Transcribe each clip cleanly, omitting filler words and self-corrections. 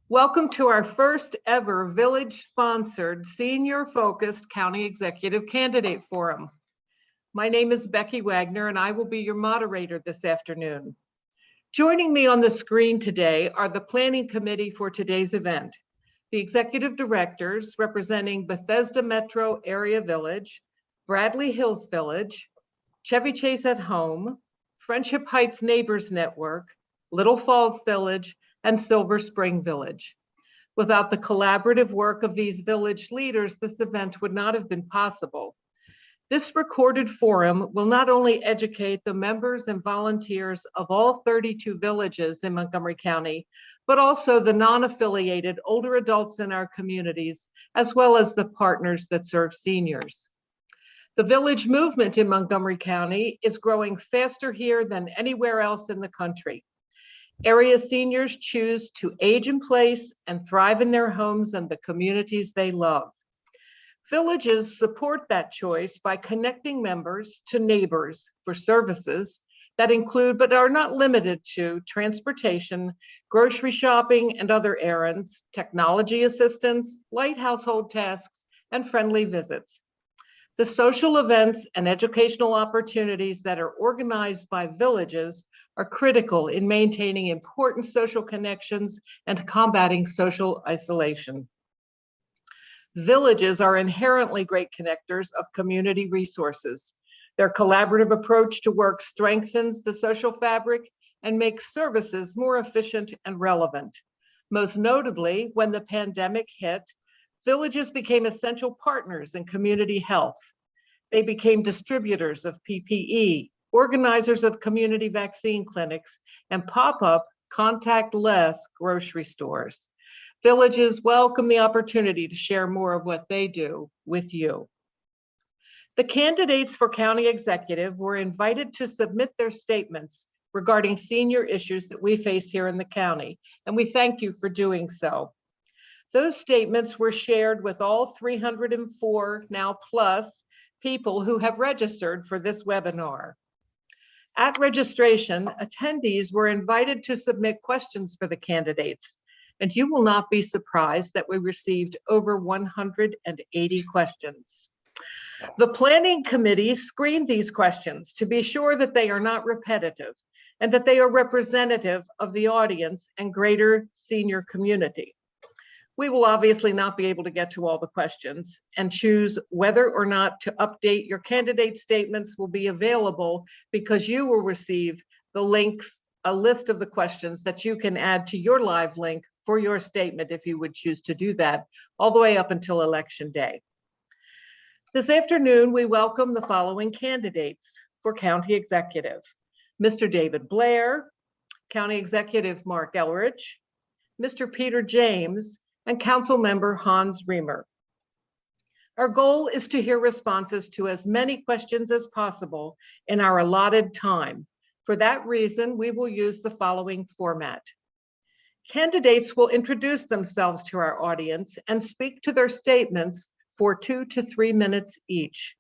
Welcome to our first ever village-sponsored, senior-focused County Executive Candidate Forum. My name is Becky Wagner, and I will be your moderator this afternoon. Joining me on the screen today are the Planning Committee for today's event, the Executive Directors representing Bethesda Metro Area Village, Bradley Hills Village, Chevy Chase at Home, Friendship Heights Neighbors Network, Little Falls Village, and Silver Spring Village. Without the collaborative work of these village leaders, this event would not have been possible. This recorded forum will not only educate the members and volunteers of all 32 villages in Montgomery County, but also the non-affiliated older adults in our communities, as well as the partners that serve seniors. The village movement in Montgomery County is growing faster here than anywhere else in the country. Area seniors choose to age in place and thrive in their homes and the communities they love. Villages support that choice by connecting members to neighbors for services that include, but are not limited to, transportation, grocery shopping and other errands, technology assistance, light household tasks, and friendly visits. The social events and educational opportunities that are organized by villages are critical in maintaining important social connections and combating social isolation. Villages are inherently great connectors of community resources. Their collaborative approach to work strengthens the social fabric and makes services more efficient and relevant. Most notably, when the pandemic hit, villages became essential partners in community health. They became distributors of PPE, organizers of community vaccine clinics, and pop-up, contact-less grocery stores. Villages welcome the opportunity to share more of what they do with you. The candidates for county executive were invited to submit their statements regarding senior issues that we face here in the county, and we thank you for doing so. Those statements were shared with all 304 now plus people who have registered for this webinar. At registration, attendees were invited to submit questions for the candidates, and you will not be surprised that we received over 180 questions. The Planning Committee screened these questions to be sure that they are not repetitive and that they are representative of the audience and greater senior community. We will obviously not be able to get to all the questions, and choose whether or not to update your candidate statements will be available because you will receive the links, a list of the questions that you can add to your live link for your statement if you would choose to do that, all the way up until Election Day. This afternoon, we welcome the following candidates for County Executive: Mr. David Blair, County Executive Mark Elrich, Mr. Peter James, and Council Member Hans Riemer. Our goal is to hear responses to as many questions as possible in our allotted time. For that reason, we will use the following format. Candidates will introduce themselves to our audience and speak to their statements for 2 to 3 minutes each.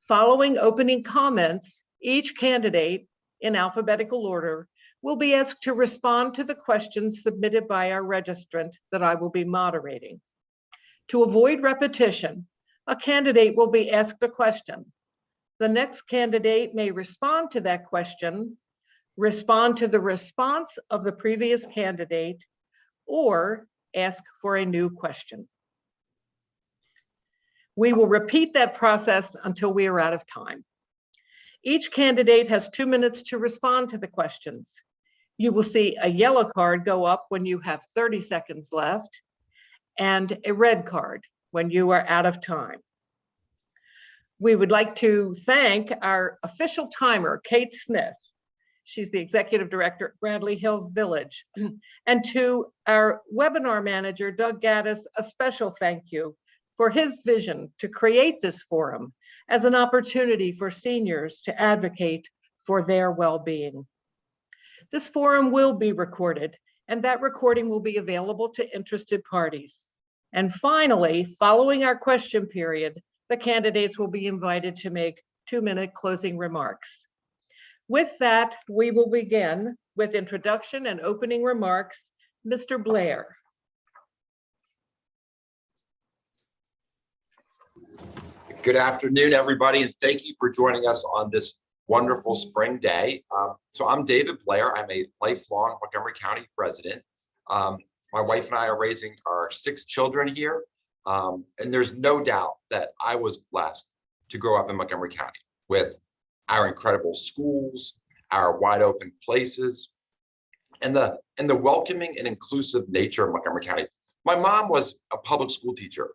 Following opening comments, each candidate, in alphabetical order, will be asked to respond to the questions submitted by our registrant that I will be moderating. To avoid repetition, a candidate will be asked a question. The next candidate may respond to that question, respond to the response of the previous candidate, or ask for a new question. We will repeat that process until we are out of time. Each candidate has 2 minutes to respond to the questions. You will see a yellow card go up when you have 30 seconds left, and a red card when you are out of time. We would like to thank our official timer, Kate Smith. She's the Executive Director at Bradley Hills Village. And to our webinar manager, Doug Gaddis, a special thank you for his vision to create this forum as an opportunity for seniors to advocate for their well-being. This forum will be recorded, and that recording will be available to interested parties. And finally, following our question period, the candidates will be invited to make 2-minute closing remarks. With that, we will begin with introduction and opening remarks Mr. Blair. Good afternoon, everybody, and thank you for joining us on this wonderful spring day. So I'm David Blair. I'm a lifelong Montgomery County resident. My wife and I are raising our 6 children here, and there's no doubt that I was blessed to grow up in Montgomery County with our incredible schools, our wide open places, and the welcoming and inclusive nature of Montgomery County. My mom was a public school teacher.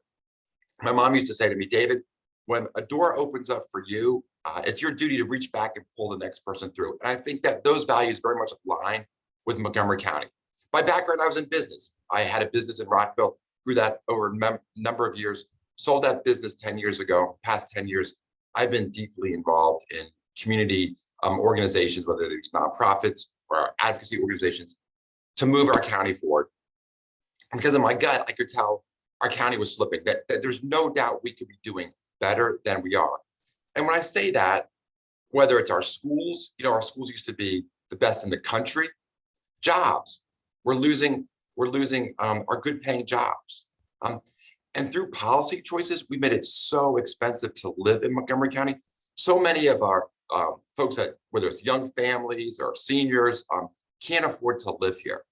My mom used to say to me, David, when a door opens up for you, it's your duty to reach back and pull the next person through. And I think that those values very much align with Montgomery County. By background, I was in business. I had a business in Rockville, grew that over a number of years, sold that business 10 years ago. For the past 10 years, I've been deeply involved in community organizations, whether they be nonprofits or advocacy organizations, to move our county forward. Because in my gut, I could tell our county was slipping, that there's no doubt we could be doing better than we are. And when I say that, whether it's our schools, our schools used to be the best in the country. Jobs, we're losing our good paying jobs. And through policy choices, we made it so expensive to live in Montgomery County. So many of our folks that, whether it's young families or seniors, can't afford to live here.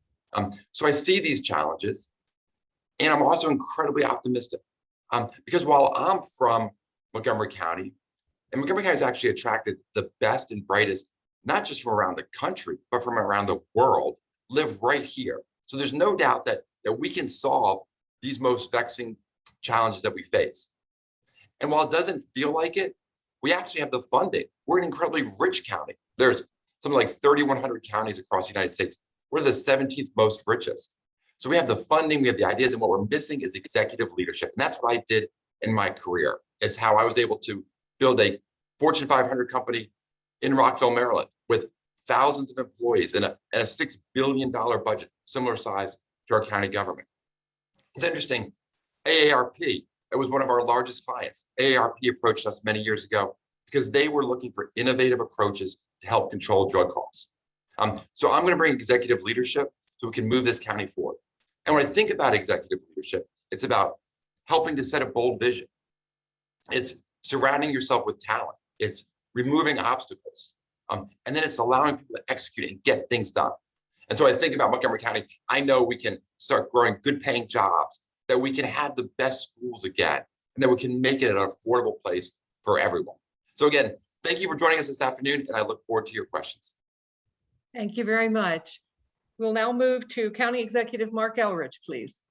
So I see these challenges, and I'm also incredibly optimistic because while I'm from Montgomery County, and Montgomery County has actually attracted the best and brightest, not just from around the country, but from around the world, live right here. So there's no doubt that we can solve these most vexing challenges that we face. And while it doesn't feel like it, we actually have the funding. We're an incredibly rich county. There's something like 3,100 counties across the United States. We're the 17th most richest. So we have the funding, we have the ideas, and what we're missing is executive leadership. And that's what I did in my career. It's how I was able to build a Fortune 500 company in Rockville, Maryland, with thousands of employees and a $6 billion budget, similar size to our county government. It's interesting, AARP, it was one of our largest clients. AARP approached us many years ago because they were looking for innovative approaches to help control drug costs. So I'm going to bring executive leadership so we can move this county forward. And when I think about executive leadership, it's about helping to set a bold vision. It's surrounding yourself with talent. It's removing obstacles. And then it's allowing people to execute and get things done. And so I think about Montgomery County, I know we can start growing good paying jobs, that we can have the best schools again, and that we can make it an affordable place for everyone. So again, thank you for joining us this afternoon, and I look forward to your questions. Thank you very much. We'll now move to County Executive Mark Elrich, please.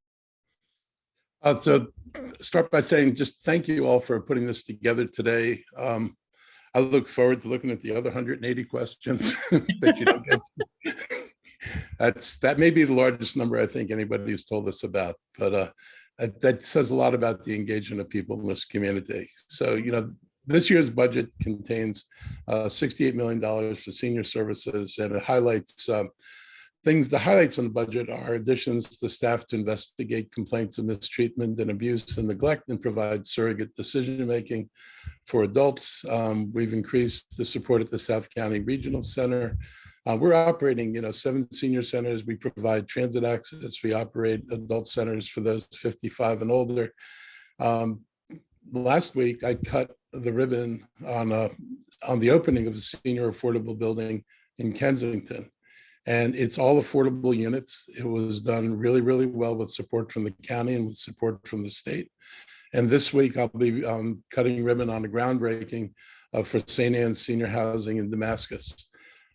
So start by saying just thank you all for putting this together today. I look forward to looking at the other 180 questions that you don't get to. That may be the largest number I think anybody has told us about, but that says a lot about the engagement of people in this community. So, this year's budget contains $68 million for senior services, and it highlights the highlights on the budget are additions to staff to investigate complaints of mistreatment and abuse and neglect and provide surrogate decision-making for adults. We've increased the support at the South County Regional Center. We're operating, 7 senior centers. We provide transit access. We operate adult centers for those 55 and older. Last week, I cut the ribbon on the opening of a senior affordable building in Kensington. And it's all affordable units. It was done really, really well with support from the county and with support from the state. And this week I'll be cutting ribbon on the groundbreaking for St. Anne's Senior Housing in Damascus.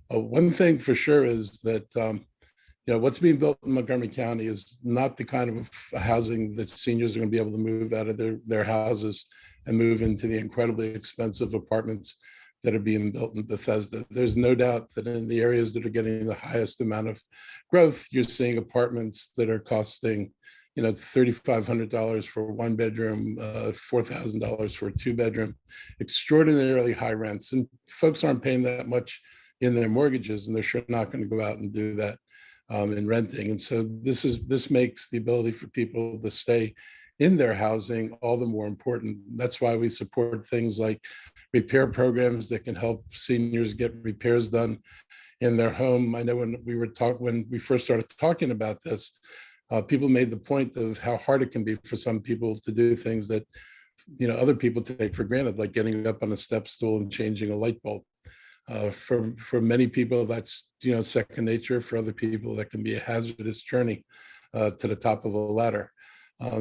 One thing for sure is that what's being built in Montgomery County is not the kind of housing that seniors are going to be able to move out of their houses and move into the incredibly expensive apartments that are being built in Bethesda. There's no doubt that in the areas that are getting the highest amount of growth, you're seeing apartments that are costing, $3,500 for a 1-bedroom, $4,000 for a 2-bedroom, extraordinarily high rents. And folks aren't paying that much in their mortgages, and they're sure not going to go out and do that in renting. And so this makes the ability for people to stay in their housing, all the more important. That's why we support things like repair programs that can help seniors get repairs done in their home. I know when we first started talking about this, people made the point of how hard it can be for some people to do things that other people take for granted, like getting up on a step stool and changing a light bulb. For many people, that's second nature. For other people, that can be a hazardous journey to the top of a ladder.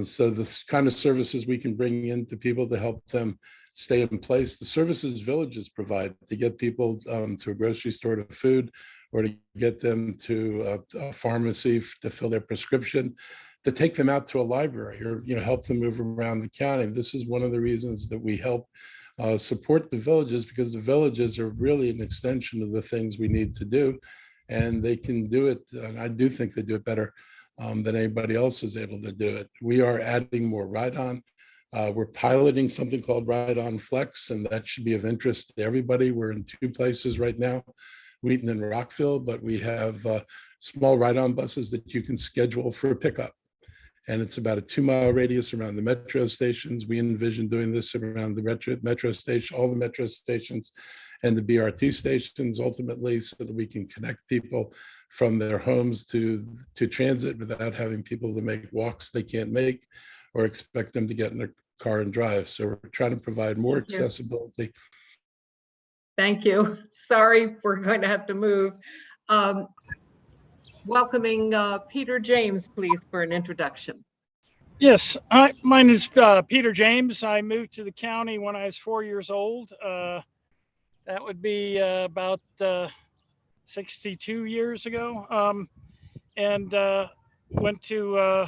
So the kind of services we can bring in to people to help them stay in place, the services villages provide to get people to a grocery store to food, or to get them to a pharmacy to fill their prescription, to take them out to a library, or help them move around the county. This is one of the reasons that we help support the villages, because the villages are really an extension of the things we need to do, and they can do it. And I do think they do it better than anybody else is able to do it. We are adding more ride-on. We're piloting something called Ride-On Flex, and that should be of interest to everybody. We're in 2 places right now, Wheaton and Rockville, but we have small ride-on buses that you can schedule for pickup. And it's about a 2-mile radius around the metro stations. We envision doing this around the metro station, all the metro stations and the BRT stations ultimately, so that we can connect people from their homes to transit without having people to make walks they can't make or expect them to get in a car and drive. So we're trying to provide more accessibility. Thank you. Sorry, we're going to have to move. Welcoming Peter James, please, for an introduction. Yes, mine is Peter James. I moved to the county when I was 4 years old. That would be about 62 years ago. And went to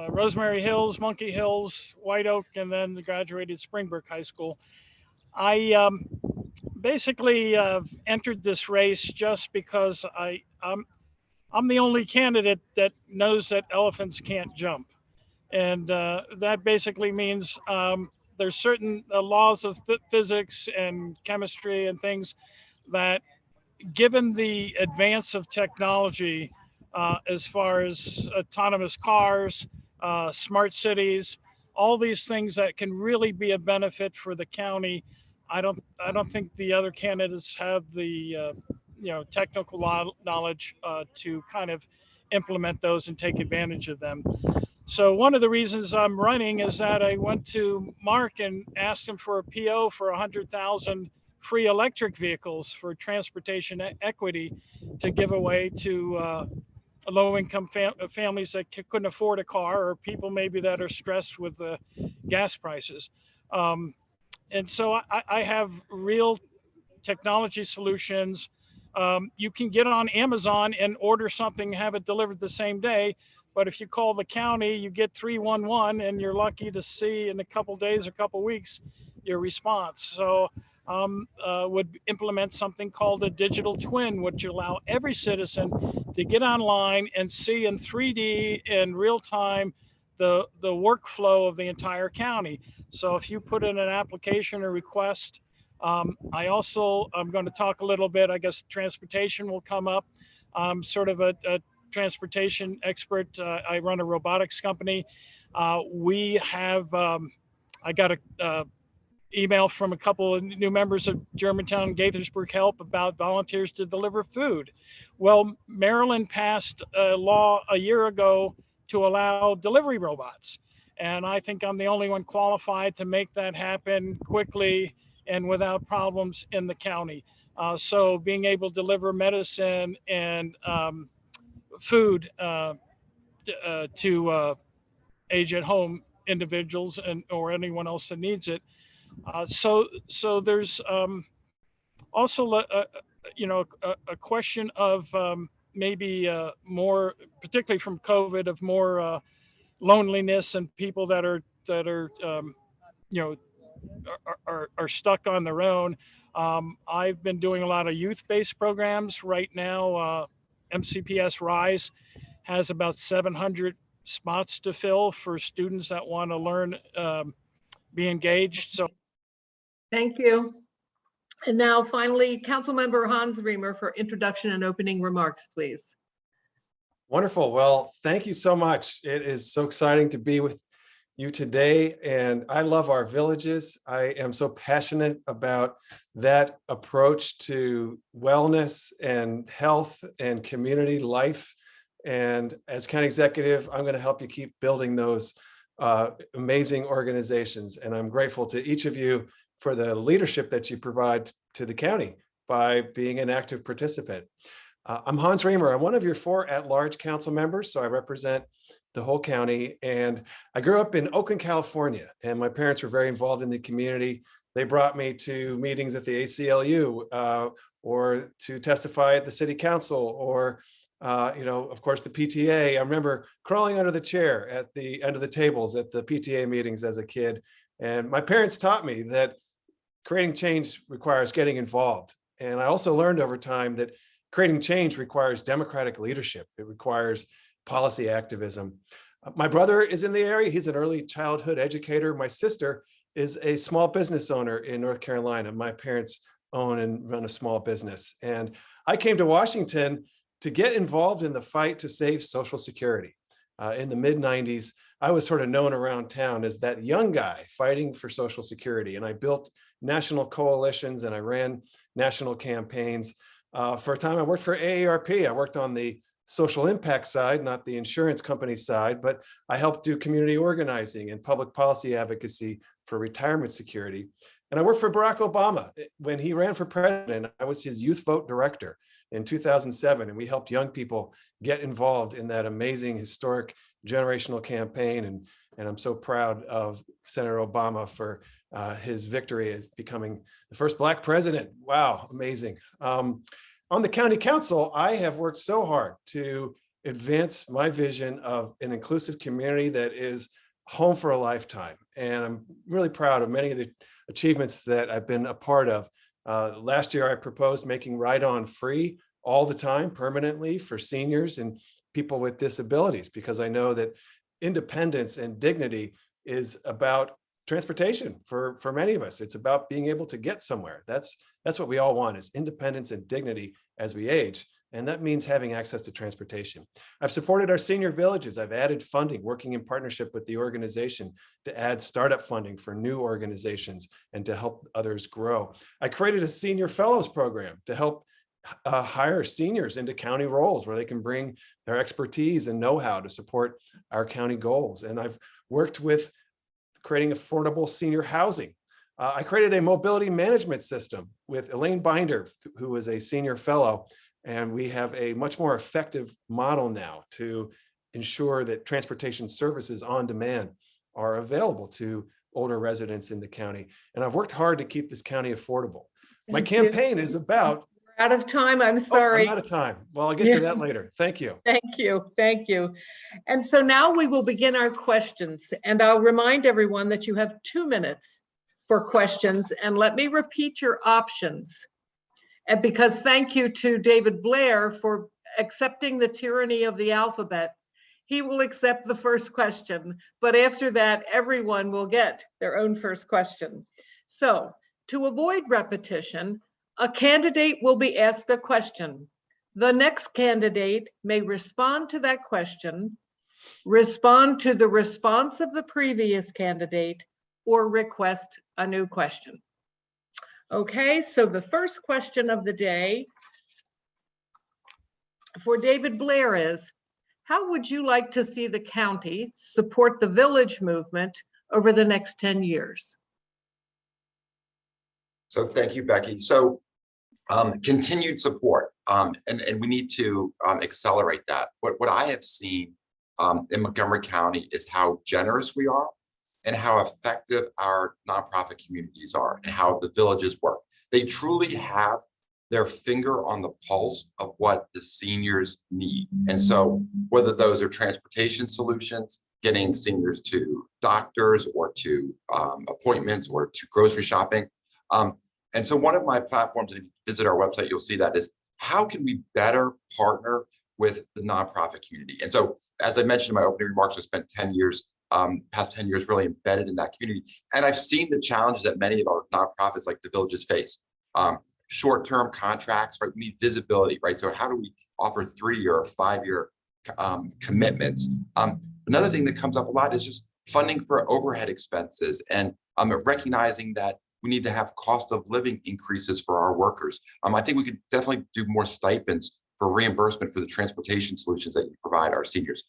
Rosemary Hills, Monkey Hills, White Oak, and then graduated Springbrook High School. I basically entered this race just because I'm the only candidate that knows that elephants can't jump. And that basically means there's certain laws of physics and chemistry and things that, given the advance of technology, as far as autonomous cars, smart cities, all these things that can really be a benefit for the county, I don't think the other candidates have the technical knowledge to kind of implement those and take advantage of them. So one of the reasons I'm running is that I went to Mark and asked him for a PO for 100,000 free electric vehicles for transportation equity to give away to low-income families that couldn't afford a car, or people maybe that are stressed with the gas prices. And so I have real technology solutions. You can get on Amazon and order something, have it delivered the same day. But if you call the county, you get 311, and you're lucky to see in a couple days or couple weeks your response. So would implement something called a digital twin, which allow every citizen to get online and see in 3D in real time the workflow of the entire county. So if you put in an application or request, I'm going to talk a little bit, I guess transportation will come up. I'm sort of a transportation expert. I run a robotics company. We have, I got a email from a couple of new members of Germantown and Gaithersburg Help about volunteers to deliver food. Well, Maryland passed a law a year ago to allow delivery robots. And I think I'm the only one qualified to make that happen quickly and without problems in the county. So being able to deliver medicine and food to age at home individuals or anyone else that needs it. So there's also a question of maybe more, particularly from COVID, of more loneliness and people that are stuck on their own. I've been doing a lot of youth-based programs right now. MCPS Rise has about 700 spots to fill for students that want to learn, be engaged. So, thank you. And now finally, Councilmember Hans Riemer for introduction and opening remarks, please. Wonderful. Well, thank you so much. It is so exciting to be with you today, and I love our villages. I am so passionate about that approach to wellness and health and community life. And as county executive, I'm going to help you keep building those amazing organizations. And I'm grateful to each of you for the leadership that you provide to the county by being an active participant. I'm Hans Riemer. I'm one of your 4 at-large council members, so I represent the whole county. And I grew up in Oakland, California, and my parents were very involved in the community. They brought me to meetings at the ACLU or to testify at the city council or of course, the PTA. I remember crawling under the chair at the end of the tables at the PTA meetings as a kid. And my parents taught me that creating change requires getting involved. And I also learned over time that creating change requires democratic leadership. It requires policy activism. My brother is in the area. He's an early childhood educator. My sister is a small business owner in North Carolina. My parents own and run a small business. And I came to Washington to get involved in the fight to save Social Security. In the mid-90s, I was sort of known around town as that young guy fighting for Social Security. And I built national coalitions and I ran national campaigns. For a time, I worked for AARP. I worked on the social impact side, not the insurance company side, but I helped do community organizing and public policy advocacy for retirement security. And I worked for Barack Obama. When he ran for president, I was his youth vote director in 2007, and we helped young people get involved in that amazing historic generational campaign. And I'm so proud of Senator Obama for his victory as becoming the first Black president. Wow, amazing. On the county council, I have worked so hard to advance my vision of an inclusive community that is home for a lifetime. And I'm really proud of many of the achievements that I've been a part of. Last year, I proposed making ride-on free all the time, permanently, for seniors and people with disabilities, because I know that independence and dignity is about transportation for many of us. It's about being able to get somewhere. That's what we all want, is independence and dignity as we age. And that means having access to transportation. I've supported our senior villages. I've added funding, working in partnership with the organization to add startup funding for new organizations and to help others grow. I created a senior fellows program to help hire seniors into county roles where they can bring their expertise and know-how to support our county goals. And I've worked with creating affordable senior housing. I created a mobility management system with Elaine Binder, who is a senior fellow, and we have a much more effective model now to ensure that transportation services on demand are available to older residents in the county. And I've worked hard to keep this county affordable. My campaign is about... We're out of time, I'm sorry. I'm out of time. Well, I'll get to that later. Thank you. Thank you, thank you. And so now we will begin our questions. And I'll remind everyone that you have 2 minutes for questions. And let me repeat your options. And because thank you to David Blair for accepting the tyranny of the alphabet. He will accept the first question, but after that, everyone will get their own first question. So to avoid repetition, a candidate will be asked a question. The next candidate may respond to that question, respond to the response of the previous candidate, or request a new question. Okay, so the first question of the day for David Blair is, how would you like to see the county support the village movement over the next 10 years? So thank you, Becky. So continued support, and we need to accelerate that. What I have seen in Montgomery County is how generous we are and how effective our nonprofit communities are and how the villages work. They truly have their finger on the pulse of what the seniors need. And so whether those are transportation solutions, getting seniors to doctors or to appointments or to grocery shopping. And so one of my platforms, and if you visit our website, you'll see that, is how can we better partner with the nonprofit community? And so, as I mentioned in my opening remarks, I spent 10 years, past 10 years really embedded in that community. And I've seen the challenges that many of our nonprofits like the villages face. Short-term contracts, right? We need visibility, right? So how do we offer 3-year or 5-year commitments? Another thing that comes up a lot is just funding for overhead expenses, and recognizing that we need to have cost of living increases for our workers. I think we could definitely do more stipends for reimbursement for the transportation solutions that you provide our seniors.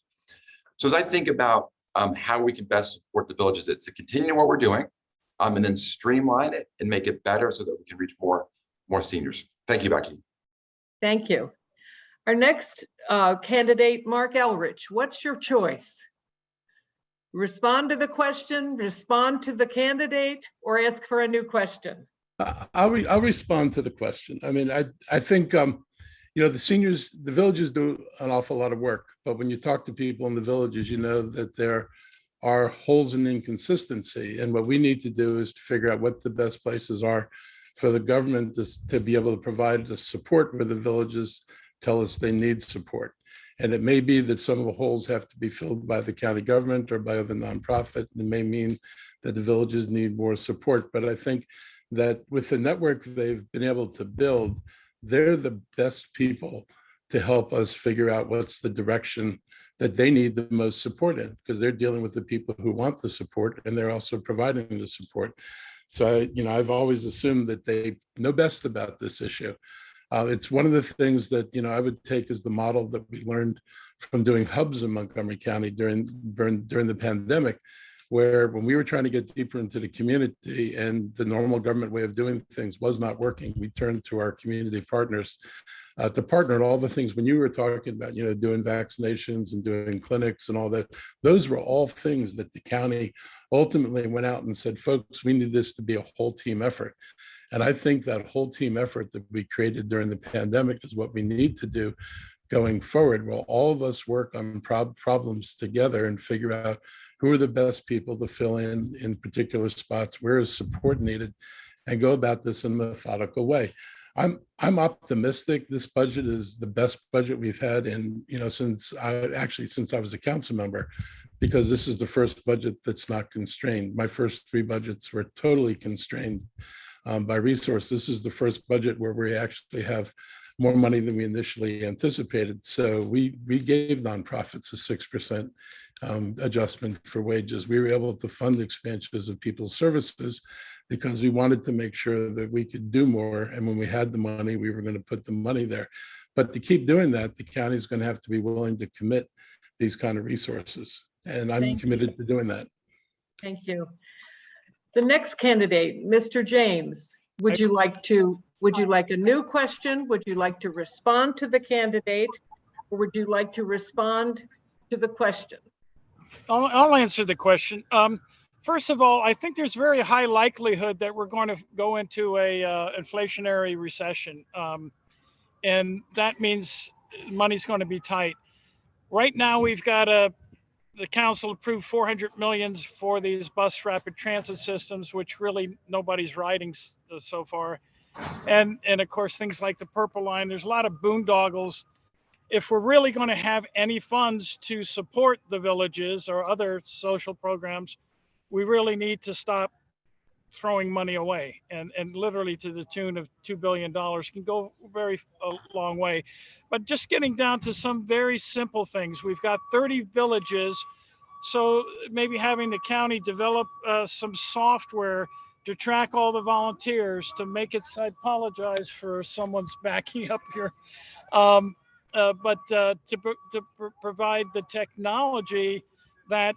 So as I think about how we can best support the villages, it's to continue what we're doing, and then streamline it and make it better so that we can reach more seniors. Thank you, Becky. Thank you. Our next candidate, Mark Elrich, what's your choice? Respond to the question, respond to the candidate, or ask for a new question? I'll respond to the question. I mean, I think, the seniors, the villages do an awful lot of work, but when you talk to people in the villages, you know that there are holes in inconsistency. And what we need to do is to figure out what the best places are for the government to be able to provide the support where the villages tell us they need support. And it may be that some of the holes have to be filled by the county government or by other nonprofit. It may mean that the villages need more support. But I think that with the network they've been able to build, they're the best people to help us figure out what's the direction that they need the most support in, because they're dealing with the people who want the support and they're also providing the support. So, I've always assumed that they know best about this issue. It's one of the things that, I would take as the model that we learned from doing hubs in Montgomery County during the pandemic, where when we were trying to get deeper into the community and the normal government way of doing things was not working, we turned to our community partners to partner in all the things. When you were talking about, doing vaccinations and doing clinics and all that, those were all things that the county ultimately went out and said, folks, we need this to be a whole team effort. And I think that whole team effort that we created during the pandemic is what we need to do going forward. Well, all of us work on problems together and figure out who are the best people to fill in particular spots, where is support needed, and go about this in a methodical way. I'm optimistic. This budget is the best budget we've had since I was a council member, because this is the first budget that's not constrained. My first 3 budgets were totally constrained by resource. This is the first budget where we actually have more money than we initially anticipated. So we gave nonprofits a 6% adjustment for wages. We were able to fund expansions of people's services because we wanted to make sure that we could do more. And when we had the money, we were going to put the money there. But to keep doing that, the county is going to have to be willing to commit these kind of resources. And I'm committed to doing that. Thank you. The next candidate, Mr. James, would you like a new question? Would you like to respond to the candidate? Or would you like to respond to the question? I'll answer the question. First of all, I think there's very high likelihood that we're going to go into a inflationary recession. And that means money's going to be tight. Right now, we've got the council approved 400 millions for these bus rapid transit systems, which really nobody's riding so far. And of course, things like the Purple Line, there's a lot of boondoggles. If we're really going to have any funds to support the villages or other social programs, we really need to stop throwing money away, and literally to the tune of $2 billion can go a long way. But just getting down to some very simple things. We've got 30 villages, so maybe having the county develop some software to track all the volunteers to make it, I apologize for someone's backing up here, but to provide the technology that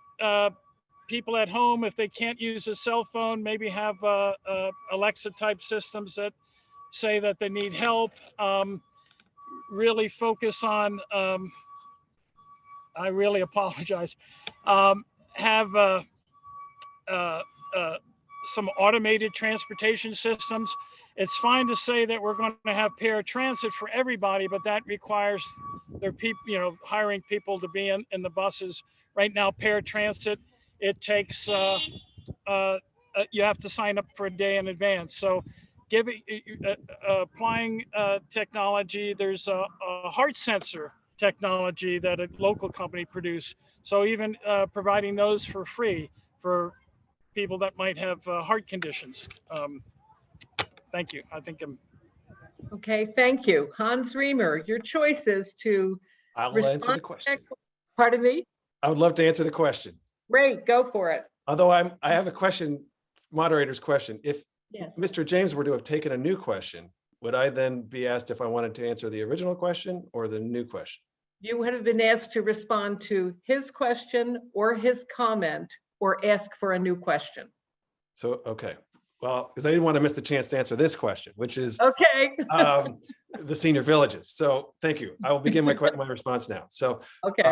people at home, if they can't use a cell phone, maybe have Alexa type systems that say that they need help. Really focus on, I really apologize, have some automated transportation systems. It's fine to say that we're going to have paratransit for everybody, but that requires their people, hiring people to be in the buses. Right now, paratransit, it takes, you have to sign up for a day in advance. So applying technology, there's a heart sensor technology that a local company produced. So even providing those for free for people that might have heart conditions. Thank you. I think I'm. Okay, thank you. Hans Riemer, your choice is to I will answer the question. Pardon me? I would love to answer the question. Great, go for it. Although I have a question, moderator's question. If Yes. Mr. James were to have taken a new question, would I then be asked if I wanted to answer the original question or the new question? You would have been asked to respond to his question or his comment or ask for a new question. So, okay. Well, because I didn't want to miss the chance to answer this question, which is Okay. the senior villages. So thank you. I will begin my response now. So Okay.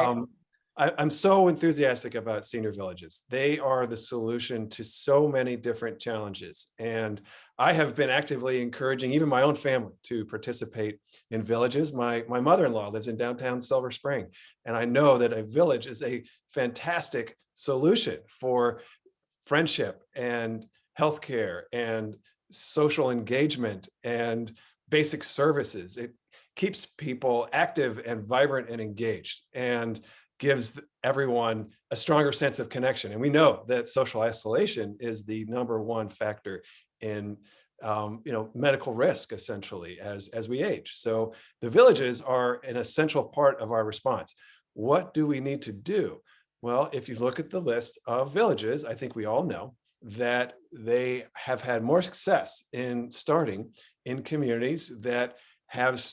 I'm so enthusiastic about senior villages. They are the solution to so many different challenges. And I have been actively encouraging even my own family to participate in villages. My mother-in-law lives in downtown Silver Spring, and I know that a village is a fantastic solution for friendship and healthcare and social engagement and basic services. It keeps people active and vibrant and engaged, and gives everyone a stronger sense of connection. And we know that social isolation is the #1 factor in medical risk, essentially, as we age. So the villages are an essential part of our response. What do we need to do? Well, if you look at the list of villages, I think we all know that they have had more success in starting in communities that have,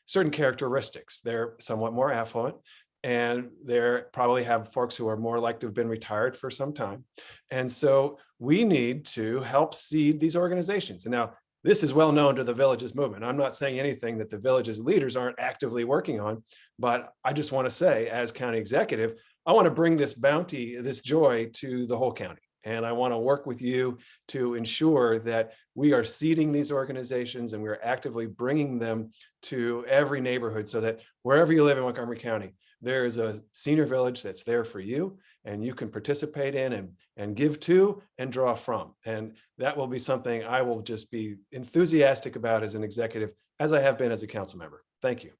certain characteristics. They're somewhat more affluent, and they probably have folks who are more likely to have been retired for some time. And so we need to help seed these organizations. And now this is well known to the Villages movement. I'm not saying anything that the Villages leaders aren't actively working on, but I just want to say, as county executive, I want to bring this bounty, this joy to the whole county. And I want to work with you to ensure that we are seeding these organizations and we're actively bringing them to every neighborhood, so that wherever you live in Montgomery County, there is a senior village that's there for you, and you can participate in and give to and draw from. And that will be something I will just be enthusiastic about as an executive, as I have been as a council member. Thank you.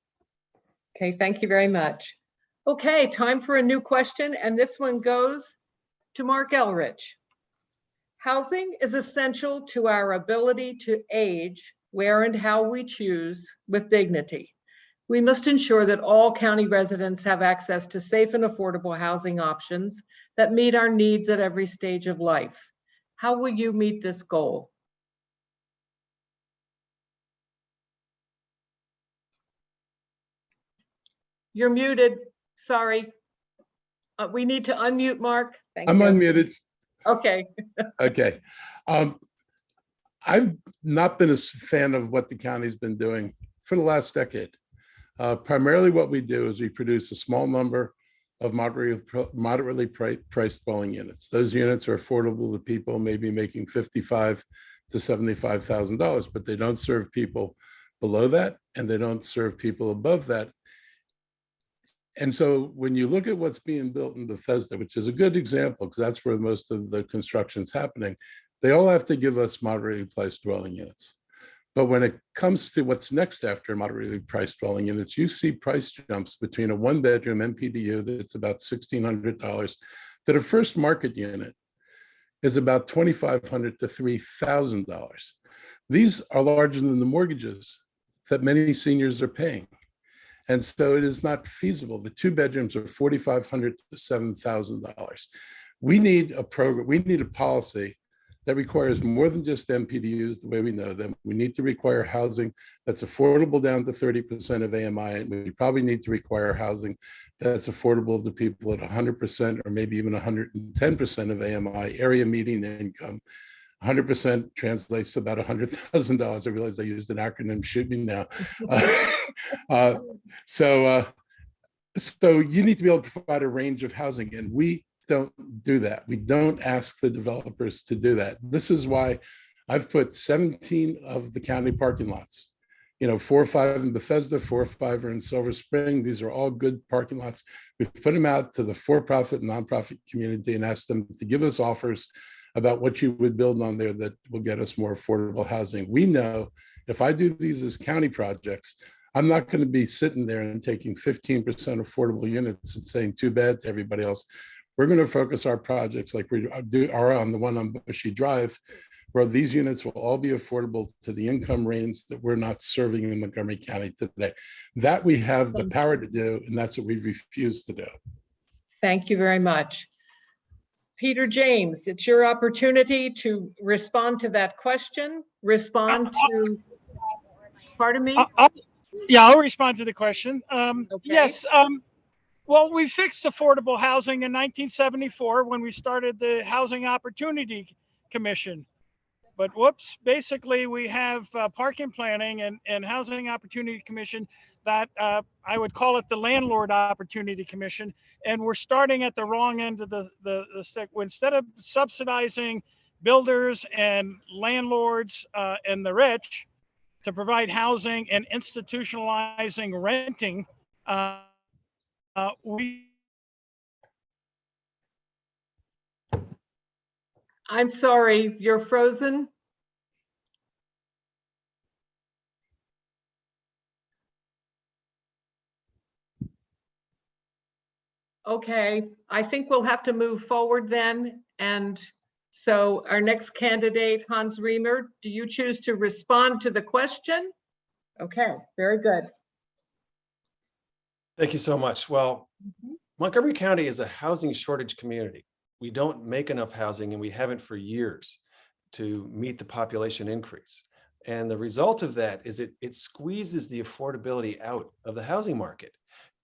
Okay, thank you very much. Okay, time for a new question, and this one goes to Mark Elrich. Housing is essential to our ability to age where and how we choose with dignity. We must ensure that all county residents have access to safe and affordable housing options that meet our needs at every stage of life. How will you meet this goal? You're muted. Sorry. We need to unmute Mark. Thank you. I'm unmuted. Okay. Okay. I've not been a fan of what the county's been doing for the last decade. Primarily what we do is we produce a small number of moderately priced dwelling units. Those units are affordable to people maybe making $55,000 to $75,000, but they don't serve people below that, and they don't serve people above that. And so when you look at what's being built in Bethesda, which is a good example because that's where most of the construction's happening, they all have to give us moderately priced dwelling units. But when it comes to what's next after moderately priced dwelling units, you see price jumps between a 1-bedroom MPDU that's about $1,600 to the first market unit is about $2,500 to $3,000. These are larger than the mortgages that many seniors are paying. And so it is not feasible. The 2 bedrooms are $4,500 to $7,000. We need a program, we need a policy that requires more than just MPDUs the way we know them. We need to require housing that's affordable down to 30% of AMI, and we probably need to require housing that's affordable to people at 100% or maybe even 110% of AMI, area median income. 100% translates to about $100,000. I realize I used an acronym, shoot me now. So you need to be able to provide a range of housing, and we don't do that. We don't ask the developers to do that. This is why I've put 17 of the county parking lots, 4 or 5 in Bethesda, 4 or 5 are in Silver Spring. These are all good parking lots. We've put them out to the for-profit and nonprofit community and asked them to give us offers about what you would build on there that will get us more affordable housing. We know if I do these as county projects, I'm not going to be sitting there and taking 15% affordable units and saying too bad to everybody else. We're going to focus our projects like we are on the one on Bushy Drive, where these units will all be affordable to the income range that we're not serving in Montgomery County today. That we have the power to do, and that's what we've refused to do. Thank you very much. Peter James, it's your opportunity to respond to that question, respond to, pardon me? I'll respond to the question. Okay. Yes. Well, we fixed affordable housing in 1974 when we started the Housing Opportunity Commission. But whoops, basically we have parking planning and Housing Opportunity Commission that I would call it the Landlord Opportunity Commission. And we're starting at the wrong end of the stick. Instead of subsidizing builders and landlords and the rich to provide housing and institutionalizing renting, I'm sorry, you're frozen. Okay, I think we'll have to move forward then. And so our next candidate, Hans Riemer, do you choose to respond to the question? Okay, very good. Thank you so much. Well, Montgomery County is a housing shortage community. We don't make enough housing, and we haven't for years, to meet the population increase. And the result of that is it squeezes the affordability out of the housing market,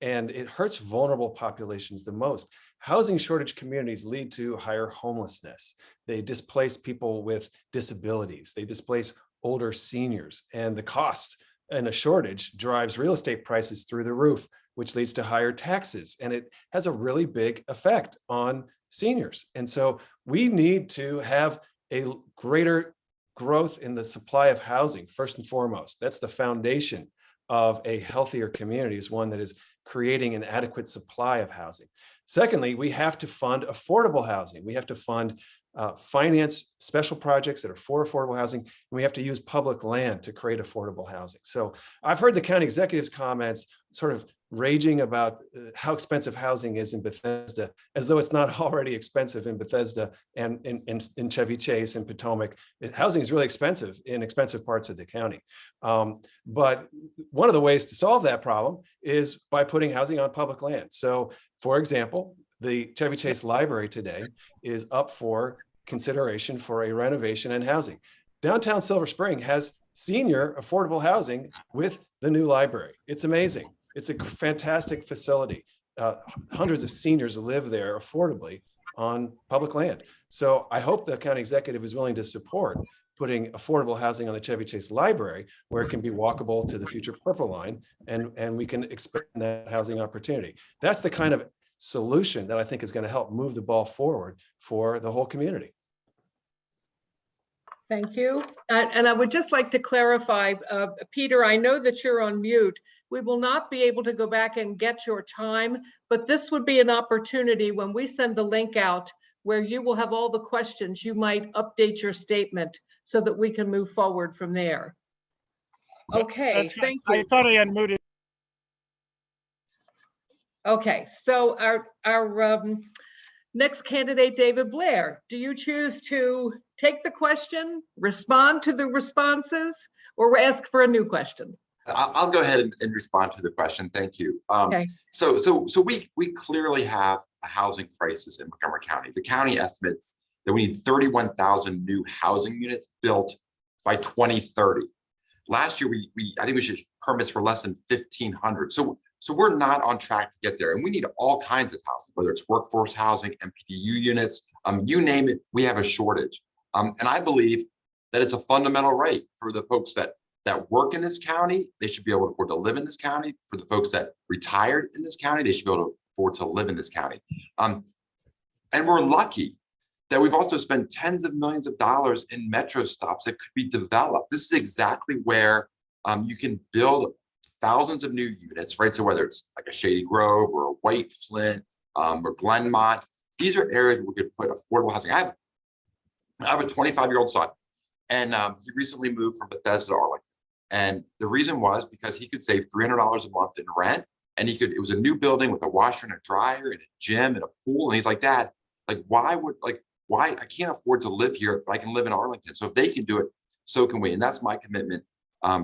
and it hurts vulnerable populations the most. Housing shortage communities lead to higher homelessness. They displace people with disabilities. They displace older seniors, and the cost in a shortage drives real estate prices through the roof, which leads to higher taxes. And it has a really big effect on seniors. And so we need to have a greater growth in the supply of housing, first and foremost. That's the foundation of a healthier community, is one that is creating an adequate supply of housing. Secondly, we have to fund affordable housing. We have to fund finance special projects that are for affordable housing, and we have to use public land to create affordable housing. So I've heard the county executive's comments sort of raging about how expensive housing is in Bethesda, as though it's not already expensive in Bethesda and in Chevy Chase and Potomac. Housing is really expensive in expensive parts of the county. But one of the ways to solve that problem is by putting housing on public land. So, for example, the Chevy Chase Library today is up for consideration for a renovation and housing. Downtown Silver Spring has senior affordable housing with the new library. It's amazing. It's a fantastic facility. Hundreds of seniors live there affordably on public land. So I hope the county executive is willing to support putting affordable housing on the Chevy Chase Library, where it can be walkable to the future Purple Line, and we can expand that housing opportunity. That's the kind of solution that I think is going to help move the ball forward for the whole community. Thank you. And I would just like to clarify, Peter, I know that you're on mute. We will not be able to go back and get your time, but this would be an opportunity when we send the link out where you will have all the questions. You might update your statement so that we can move forward from there. Okay, thank you. I thought I unmuted. Okay, so our next candidate, David Blair, do you choose to take the question, respond to the responses, or ask for a new question? I'll go ahead and respond to the question. Thank you. Okay. So we clearly have a housing crisis in Montgomery County. The county estimates that we need 31,000 new housing units built by 2030. Last year, I think we should permits for less than 1,500. So we're not on track to get there, and we need all kinds of housing, whether it's workforce housing, MPDU units, you name it, we have a shortage. And I believe that it's a fundamental right for the folks that work in this county. They should be able to afford to live in this county. For the folks that retired in this county, they should be able to afford to live in this county. And we're lucky that we've also spent tens of millions of dollars in metro stops that could be developed. This is exactly where you can build thousands of new units, right? So whether it's like a Shady Grove or a White Flint or Glenmont, these are areas where we could put affordable housing. I have a 25-year-old son, and he recently moved from Bethesda to Arlington. And the reason was because he could save $300 a month in rent, and it was a new building with a washer and a dryer and a gym and a pool. And he's like, Dad, like, why I can't afford to live here, but I can live in Arlington. So if they can do it, so can we. And that's my commitment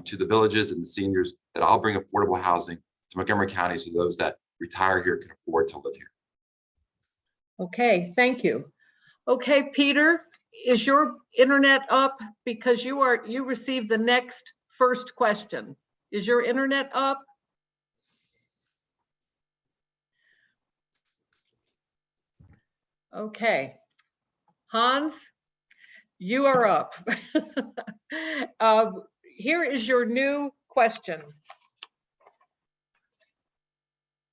to the villages and the seniors, that I'll bring affordable housing to Montgomery County so those that retire here can afford to live here. Okay, thank you. Okay, Peter, is your internet up? Because you received the next first question. Is your internet up? Okay. Hans, you are up. Here is your new question.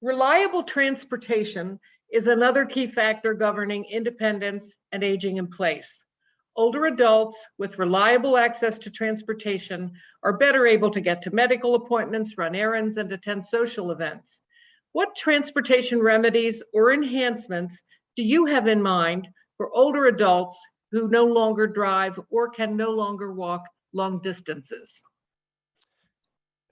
Reliable transportation is another key factor governing independence and aging in place. Older adults with reliable access to transportation are better able to get to medical appointments, run errands, and attend social events. What transportation remedies or enhancements do you have in mind for older adults who no longer drive or can no longer walk long distances?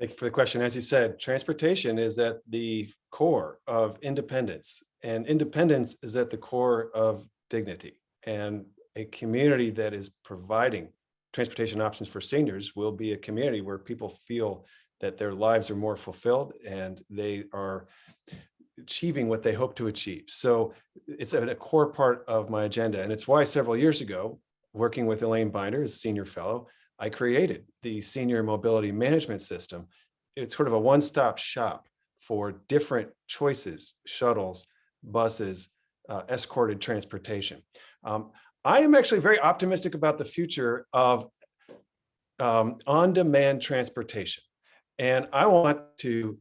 Thank you for the question. As you said, transportation is at the core of independence, and independence is at the core of dignity. And a community that is providing transportation options for seniors will be a community where people feel that their lives are more fulfilled and they are achieving what they hope to achieve. So it's a core part of my agenda. And it's why several years ago, working with Elaine Binder as senior fellow, I created the Senior Mobility Management System. It's sort of a one-stop shop for different choices, shuttles, buses, escorted transportation. I am actually very optimistic about the future of on-demand transportation. And I want to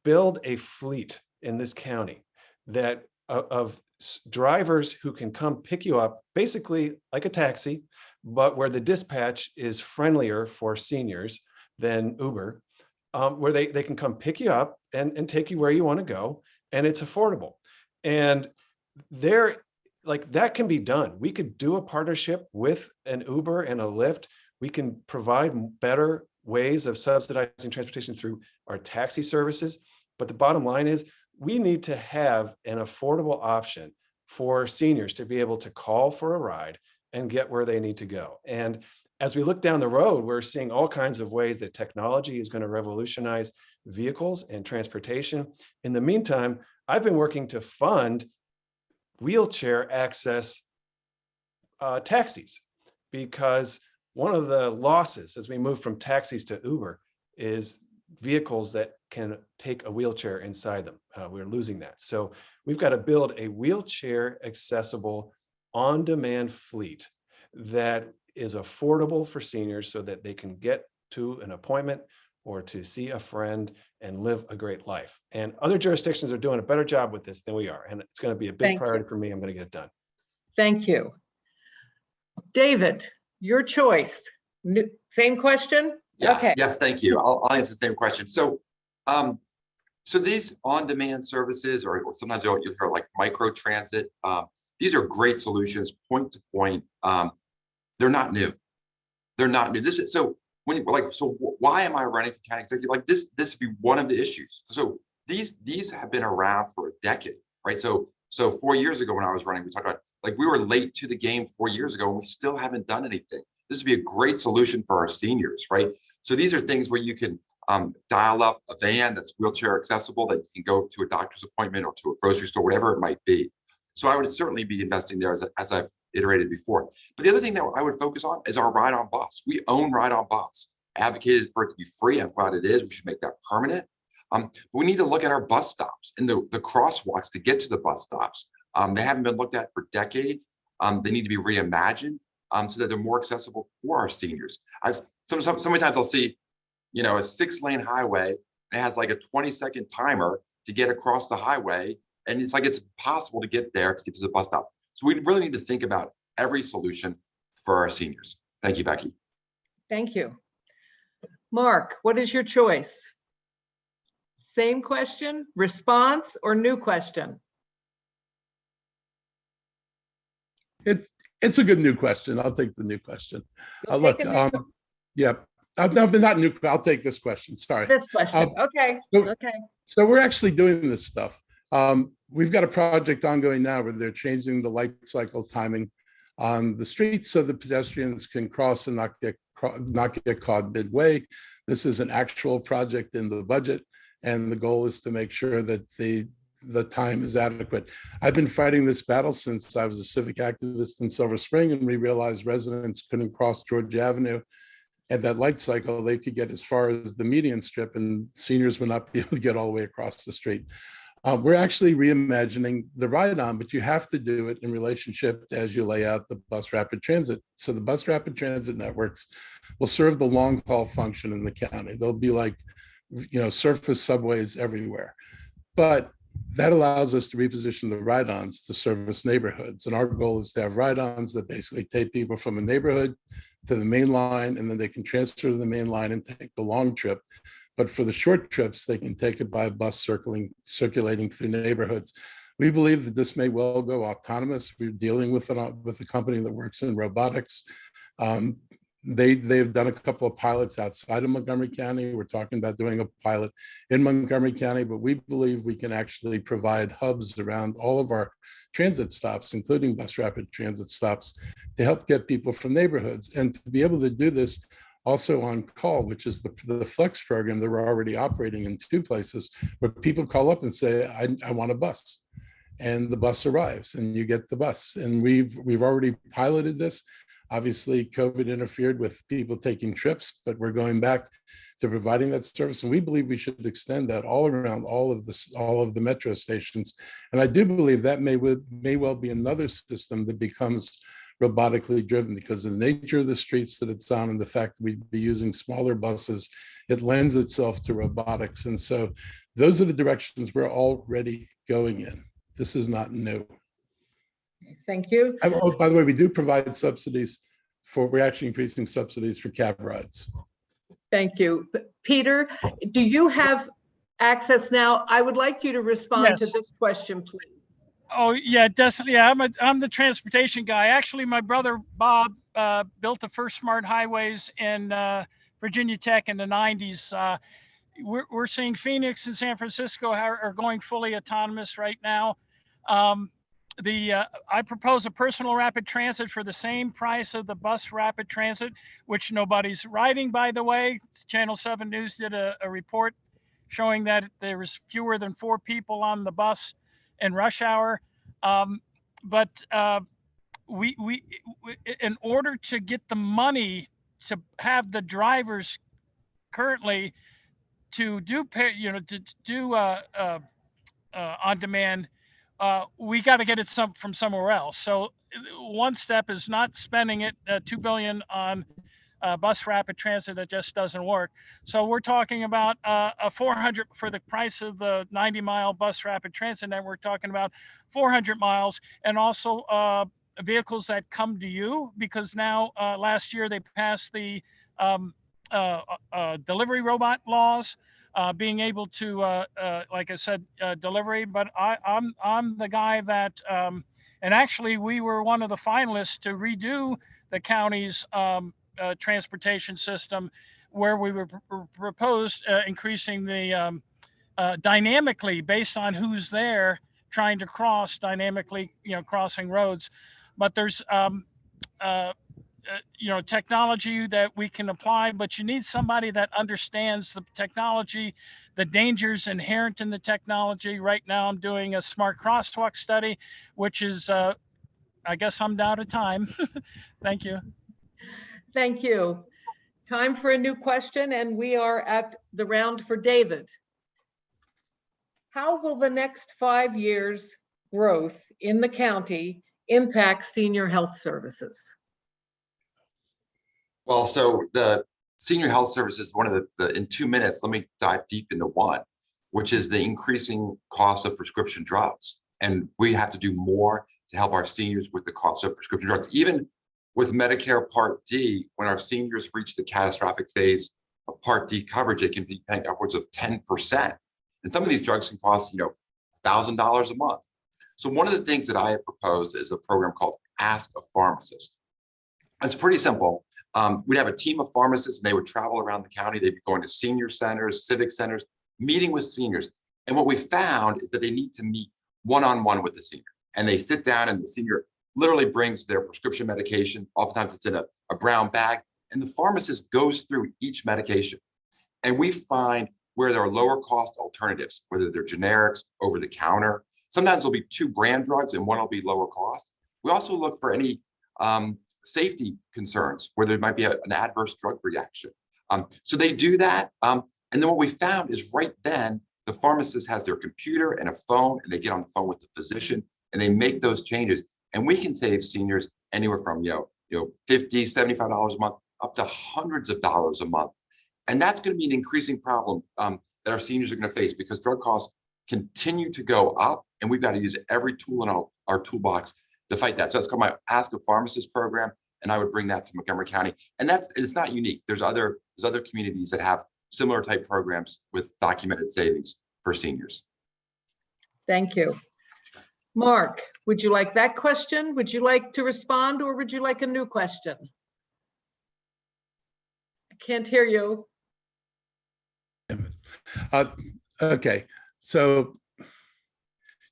build a fleet in this county that of drivers who can come pick you up, basically like a taxi, but where the dispatch is friendlier for seniors than Uber, where they can come pick you up and take you where you want to go, and it's affordable. And that can be done. We could do a partnership with an Uber and a Lyft. We can provide better ways of subsidizing transportation through our taxi services. But the bottom line is we need to have an affordable option for seniors to be able to call for a ride and get where they need to go. And as we look down the road, we're seeing all kinds of ways that technology is going to revolutionize vehicles and transportation. In the meantime, I've been working to fund wheelchair access taxis, because one of the losses as we move from taxis to Uber is vehicles that can take a wheelchair inside them. We're losing that. So we've got to build a wheelchair accessible on-demand fleet that is affordable for seniors so that they can get to an appointment or to see a friend and live a great life. And other jurisdictions are doing a better job with this than we are. And it's going to be a big priority for me. I'm going to get it done. Thank you. David, your choice. Same question? Yeah, Okay. yes, thank you. I'll answer the same question. So, so these on-demand services, or sometimes you'll hear like micro transit, these are great solutions, point to point. They're not new. They're not new. This is so when so why am I running for county executive? Like this would be one of the issues. So these have been around for a decade, right? So 4 years ago when I was running, we talked about like we were late to the game 4 years ago and we still haven't done anything. This would be a great solution for our seniors, right? So these are things where you can dial up a van that's wheelchair accessible that you can go to a doctor's appointment or to a grocery store, whatever it might be. So I would certainly be investing there as I've iterated before. But the other thing that I would focus on is our ride on bus. We own ride on bus. Advocated for it to be free. I'm glad it is. We should make that permanent. But we need to look at our bus stops and the crosswalks to get to the bus stops. They haven't been looked at for decades. They need to be reimagined so that they're more accessible for our seniors. So many times I'll see, a 6-lane highway. It has like a 20-second timer to get across the highway. And it's like it's impossible to get there to get to the bus stop. So we really need to think about every solution for our seniors. Thank you, Becky. Thank you. Mark, what is your choice? Same question, response, or new question? It's a good new question. I'll take the new question. You'll Look, take a new- yeah, no, but not new. I'll take this question. Sorry. This question. Okay. Okay. So we're actually doing this stuff. We've got a project ongoing now where they're changing the light cycle timing on the streets so the pedestrians can cross and not get caught midway. This is an actual project in the budget, and the goal is to make sure that the the time is adequate. I've been fighting this battle since I was a civic activist in Silver Spring, and we realized residents couldn't cross George Avenue at that light cycle. They could get as far as the median strip, and seniors would not be able to get all the way across the street. We're actually reimagining the ride-on, but you have to do it in relationship to as you lay out the bus rapid transit. So the bus rapid transit networks will serve the long haul function in the county. They'll be like, surface subways everywhere. But that allows us to reposition the ride-ons to service neighborhoods. And our goal is to have ride-ons that basically take people from a neighborhood to the main line, and then they can transfer to the main line and take the long trip. But for the short trips, they can take it by bus circulating through neighborhoods. We believe that this may well go autonomous. We're dealing with a company that works in robotics. They've done a couple of pilots outside of Montgomery County. We're talking about doing a pilot in Montgomery County, but we believe we can actually provide hubs around all of our transit stops, including bus rapid transit stops, to help get people from neighborhoods, and to be able to do this also on call, which is the Flex program that we're already operating in 2 places, where people call up and say, I want a bus. And the bus arrives and you get the bus. And we've already piloted this. Obviously, COVID interfered with people taking trips, but we're going back to providing that service. And we believe we should extend that all around all of the metro stations. And I do believe that may well be another system that becomes robotically driven, because of the nature of the streets that it's on and the fact that we'd be using smaller buses, it lends itself to robotics. And so those are the directions we're already going in. This is not new. Thank you. Oh, by the way, we do provide subsidies we're actually increasing subsidies for cab rides. Thank you. Peter, do you have access now? I would like you to respond to Yes. this question, please. Oh yeah, definitely. Yeah, I'm the transportation guy. Actually, my brother Bob built the first smart highways in Virginia Tech in the 90s. We're seeing Phoenix and San Francisco are going fully autonomous right now. I propose a personal rapid transit for the same price of the bus rapid transit, which nobody's riding, by the way. Channel 7 News did a report showing that there was fewer than 4 people on the bus in rush hour. But we in order to get the money to have the drivers currently to do on demand, we got to get it from somewhere else. So one step is not spending it $2 billion on bus rapid transit. That just doesn't work. So we're talking about a 400 for the price of the 90-mile bus rapid transit network. Talking about 400 miles, and also vehicles that come to you, because now last year they passed the delivery robot laws, being able to, like I said, delivery. But I'm the guy that, and actually we were one of the finalists to redo the county's transportation system, where we were proposed increasing the dynamically based on who's there trying to cross, dynamically, crossing roads. But there's technology that we can apply, but you need somebody that understands the technology, the dangers inherent in the technology. Right now I'm doing a smart crosswalk study, which is I guess I'm out of time. Thank you. Thank you. Time for a new question, and we are at the round for David. How will the next 5 years' growth in the county impact senior health services? Well, so the senior health services, one of the in 2 minutes, let me dive deep into one, which is the increasing cost of prescription drugs. And we have to do more to help our seniors with the cost of prescription drugs. Even with Medicare Part D, when our seniors reach the catastrophic phase of Part D coverage, they can be paying upwards of 10%. And some of these drugs can cost, $1,000 a month. So one of the things that I have proposed is a program called Ask a Pharmacist. It's pretty simple. We'd have a team of pharmacists, and they would travel around the county. They'd be going to senior centers, civic centers, meeting with seniors. And what we found is that they need to meet one-on-one with the senior. And they sit down, and the senior literally brings their prescription medication. Oftentimes it's in a brown bag, and the pharmacist goes through each medication. And we find where there are lower cost alternatives, whether they're generics, over the counter. Sometimes there'll be 2 brand drugs and one will be lower cost. We also look for any safety concerns where there might be an adverse drug reaction. So they do that. And then what we found is right then, the pharmacist has their computer and a phone, and they get on the phone with the physician and they make those changes. And we can save seniors anywhere from, $50, $75 a month, up to hundreds of dollars a month. And that's going to be an increasing problem that our seniors are going to face, because drug costs continue to go up, and we've got to use every tool in our toolbox to fight that. So that's called my Ask a Pharmacist program, and I would bring that to Montgomery County. And it's not unique. There's other communities that have similar type programs with documented savings for seniors. Thank you. Mark, would you like that question? Would you like to respond, or would you like a new question? I can't hear you. Okay, so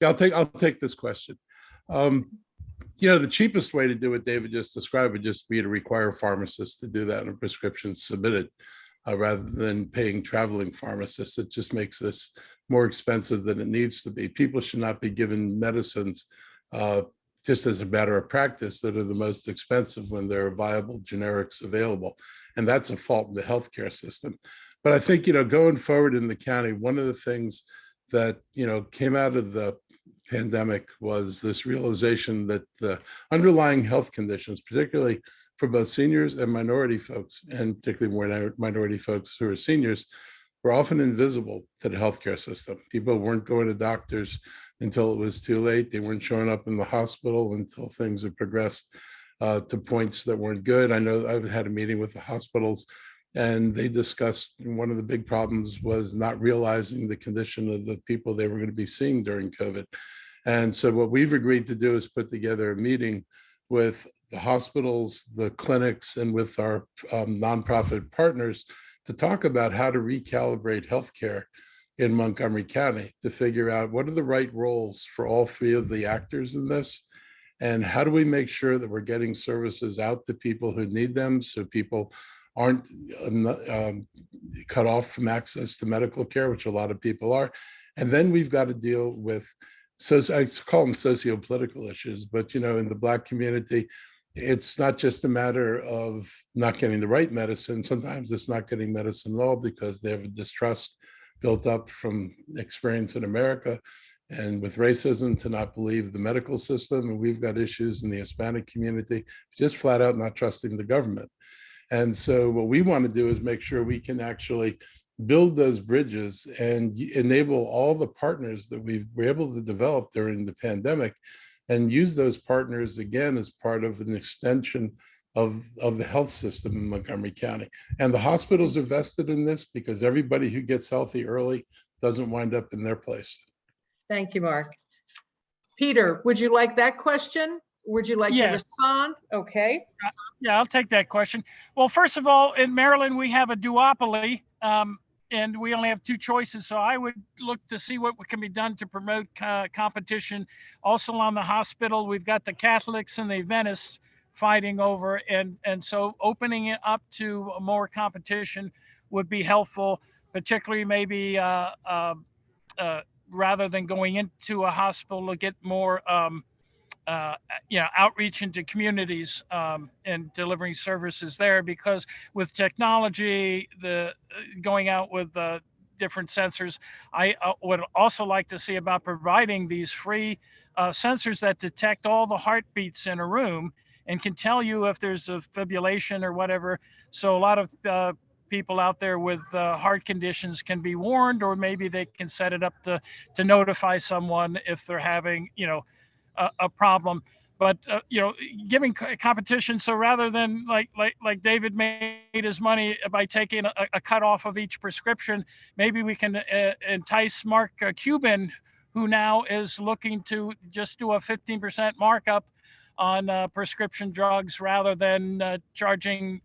yeah, I'll take this question. The cheapest way to do what David just described would just be to require pharmacists to do that and a prescription submitted, rather than paying traveling pharmacists. It just makes this more expensive than it needs to be. People should not be given medicines just as a matter of practice that are the most expensive when there are viable generics available. And that's a fault in the healthcare system. But I think, going forward in the county, one of the things that, came out of the pandemic was this realization that the underlying health conditions, particularly for both seniors and minority folks, and particularly minority folks who are seniors, were often invisible to the healthcare system. People weren't going to doctors until it was too late. They weren't showing up in the hospital until things had progressed to points that weren't good. I know I've had a meeting with the hospitals, and they discussed one of the big problems was not realizing the condition of the people they were going to be seeing during COVID. And so what we've agreed to do is put together a meeting with the hospitals, the clinics, and with our nonprofit partners to talk about how to recalibrate healthcare in Montgomery County, to figure out what are the right roles for all 3 of the actors in this, and how do we make sure that we're getting services out to people who need them, so people aren't cut off from access to medical care, which a lot of people are. And then we've got to deal with, so I call them socio-political issues, but in the Black community, it's not just a matter of not getting the right medicine. Sometimes it's not getting medicine at all because they have a distrust built up from experience in America and with racism to not believe the medical system. And we've got issues in the Hispanic community, just flat out not trusting the government. And so what we want to do is make sure we can actually build those bridges and enable all the partners that we were able to develop during the pandemic, and use those partners again as part of an extension of the health system in Montgomery County. And the hospitals are vested in this because everybody who gets healthy early doesn't wind up in their place. Thank you, Mark. Peter, would you like that question? Would you like to respond? Okay. Yeah, I'll take that question. Well, first of all, in Maryland, we have a duopoly, and we only have 2 choices. So I would look to see what can be done to promote competition. Also on the hospital, we've got the Catholics and the Adventists fighting over, and so opening it up to more competition would be helpful, particularly maybe rather than going into a hospital to get more outreach into communities and delivering services there, because with technology, going out with different sensors, I would also like to see about providing these free sensors that detect all the heartbeats in a room and can tell you if there's a fibrillation or whatever. So a lot of people out there with heart conditions can be warned, or maybe they can set it up to notify someone if they're having, a problem. But giving competition, so rather than like David made his money by taking a cut off of each prescription, maybe we can entice Mark Cuban, who now is looking to just do a 15% markup on prescription drugs rather than charging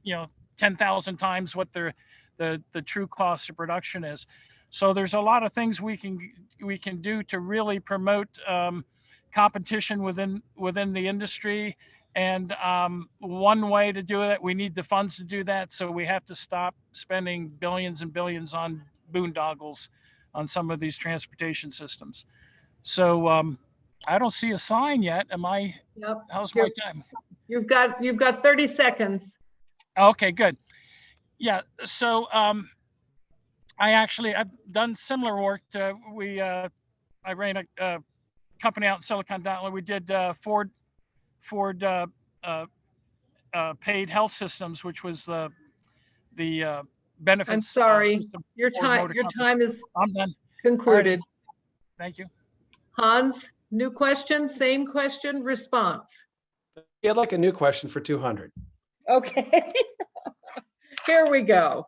10,000 times what the true cost of production is. So there's a lot of things we can do to really promote competition within the industry. And one way to do it, we need the funds to do that. So we have to stop spending billions and billions on boondoggles on some of these transportation systems. So I don't see a sign yet. Yep. How's my time? You've got 30 seconds. Okay, good. Yeah, so I've done similar work. I ran a company out in Silicon Valley. We did Ford paid health systems, which was the benefits. I'm sorry, system your for Ford time Motor your Company. time is I'm done. concluded. Thank you. Hans, new question, same question, response. Yeah, I'd like a new question for 200. Okay. Here we go.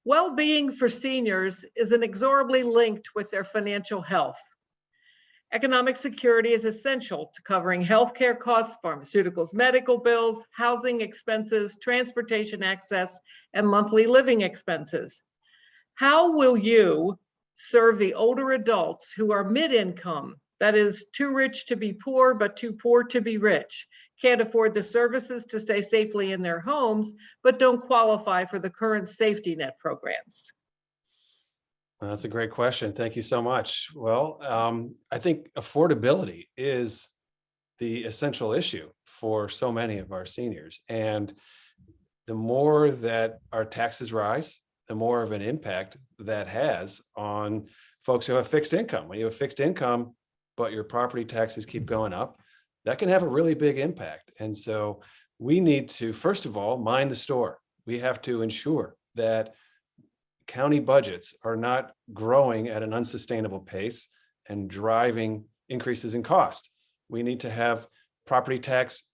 Well-being for seniors is inexorably linked with their financial health. Economic security is essential to covering healthcare costs, pharmaceuticals, medical bills, housing expenses, transportation access, and monthly living expenses. How will you serve the older adults who are mid-income, that is, too rich to be poor, but too poor to be rich, can't afford the services to stay safely in their homes, but don't qualify for the current safety net programs? That's a great question. Thank you so much. Well, I think affordability is the essential issue for so many of our seniors. And the more that our taxes rise, the more of an impact that has on folks who have fixed income. When you have fixed income, but your property taxes keep going up, that can have a really big impact. And so we need to, first of all, mind the store. We have to ensure that county budgets are not growing at an unsustainable pace and driving increases in cost. We need to have property tax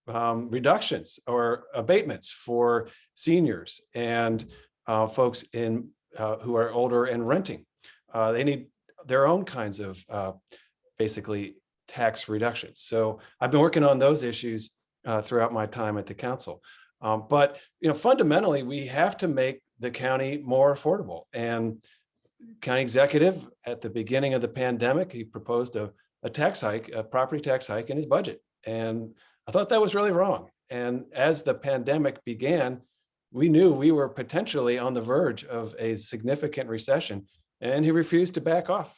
reductions or abatements for seniors and folks who are older and renting. They need their own kinds of basically tax reductions. So I've been working on those issues throughout my time at the council. But fundamentally, we have to make the county more affordable. And county executive at the beginning of the pandemic, he proposed a tax hike, a property tax hike in his budget. And I thought that was really wrong. And as the pandemic began, we knew we were potentially on the verge of a significant recession, and he refused to back off.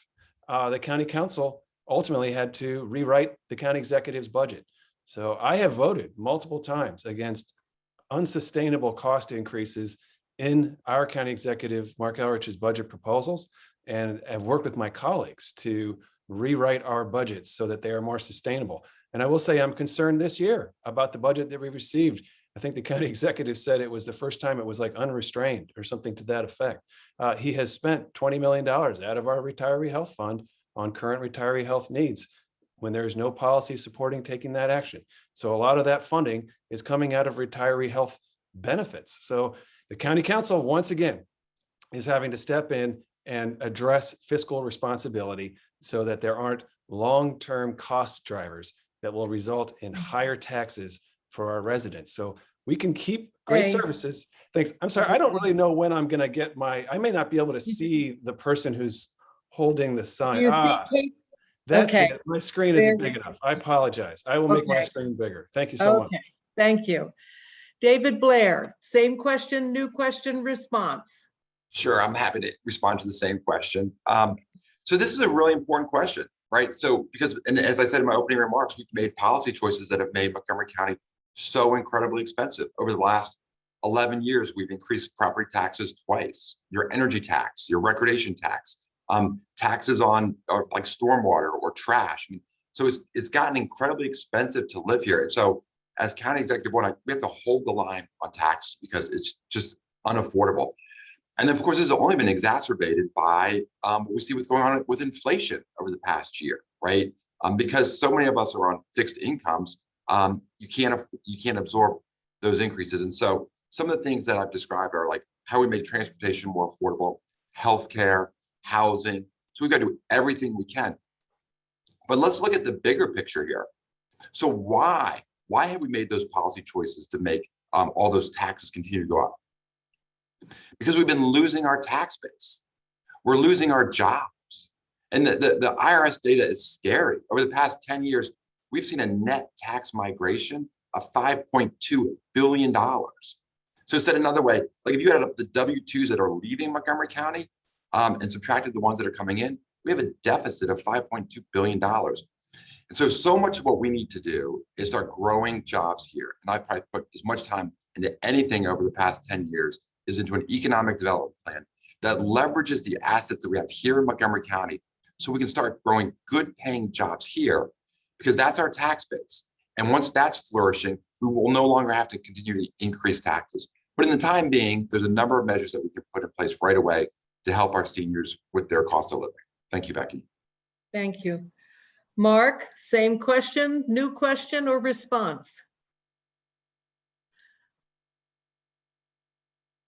The county council ultimately had to rewrite the county executive's budget. So I have voted multiple times against unsustainable cost increases in our county executive, Mark Elrich's budget proposals, and have worked with my colleagues to rewrite our budgets so that they are more sustainable. And I will say I'm concerned this year about the budget that we received. I think the county executive said it was the first time it was like unrestrained or something to that effect. He has spent $20 million out of our retiree health fund on current retiree health needs when there's no policy supporting taking that action. So a lot of that funding is coming out of retiree health benefits. So the county council, once again, is having to step in and address fiscal responsibility so that there aren't long-term cost drivers that will result in higher taxes for our residents. So we can keep great services. Thanks. I'm sorry, I don't really know when I'm going to get I may not be able to see the person who's holding the sign. That's it. My screen isn't big enough. I apologize. I will make my screen bigger. Thank you so much. Thank you. David Blair, same question, new question, response. Sure, I'm happy to respond to the same question. So this is a really important question, right? So and as I said in my opening remarks, we've made policy choices that have made Montgomery County so incredibly expensive. Over the last 11 years, we've increased property taxes twice, your energy tax, your recordation tax, taxes on like stormwater or trash. So it's gotten incredibly expensive to live here. And so as county executive one, we have to hold the line on tax because it's just unaffordable. And then, of course, this has only been exacerbated by what we see what's going on with inflation over the past year, right? Because so many of us are on fixed incomes, you can't absorb those increases. And so some of the things that I've described are like how we make transportation more affordable, healthcare, housing. So we've got to do everything we can. But let's look at the bigger picture here. So why have we made those policy choices to make all those taxes continue to go up? Because we've been losing our tax base. We're losing our jobs. And the IRS data is scary. Over the past 10 years, we've seen a net tax migration of $5.2 billion. So said another way, like if you add up the W-2s that are leaving Montgomery County and subtracted the ones that are coming in, we have a deficit of $5.2 billion. And so much of what we need to do is start growing jobs here. And I probably put as much time into anything over the past 10 years is into an economic development plan that leverages the assets that we have here in Montgomery County so we can start growing good paying jobs here because that's our tax base. And once that's flourishing, we will no longer have to continue to increase taxes. But in the time being, there's a number of measures that we can put in place right away to help our seniors with their cost of living. Thank you, Becky. Thank you. Mark, same question, new question or response?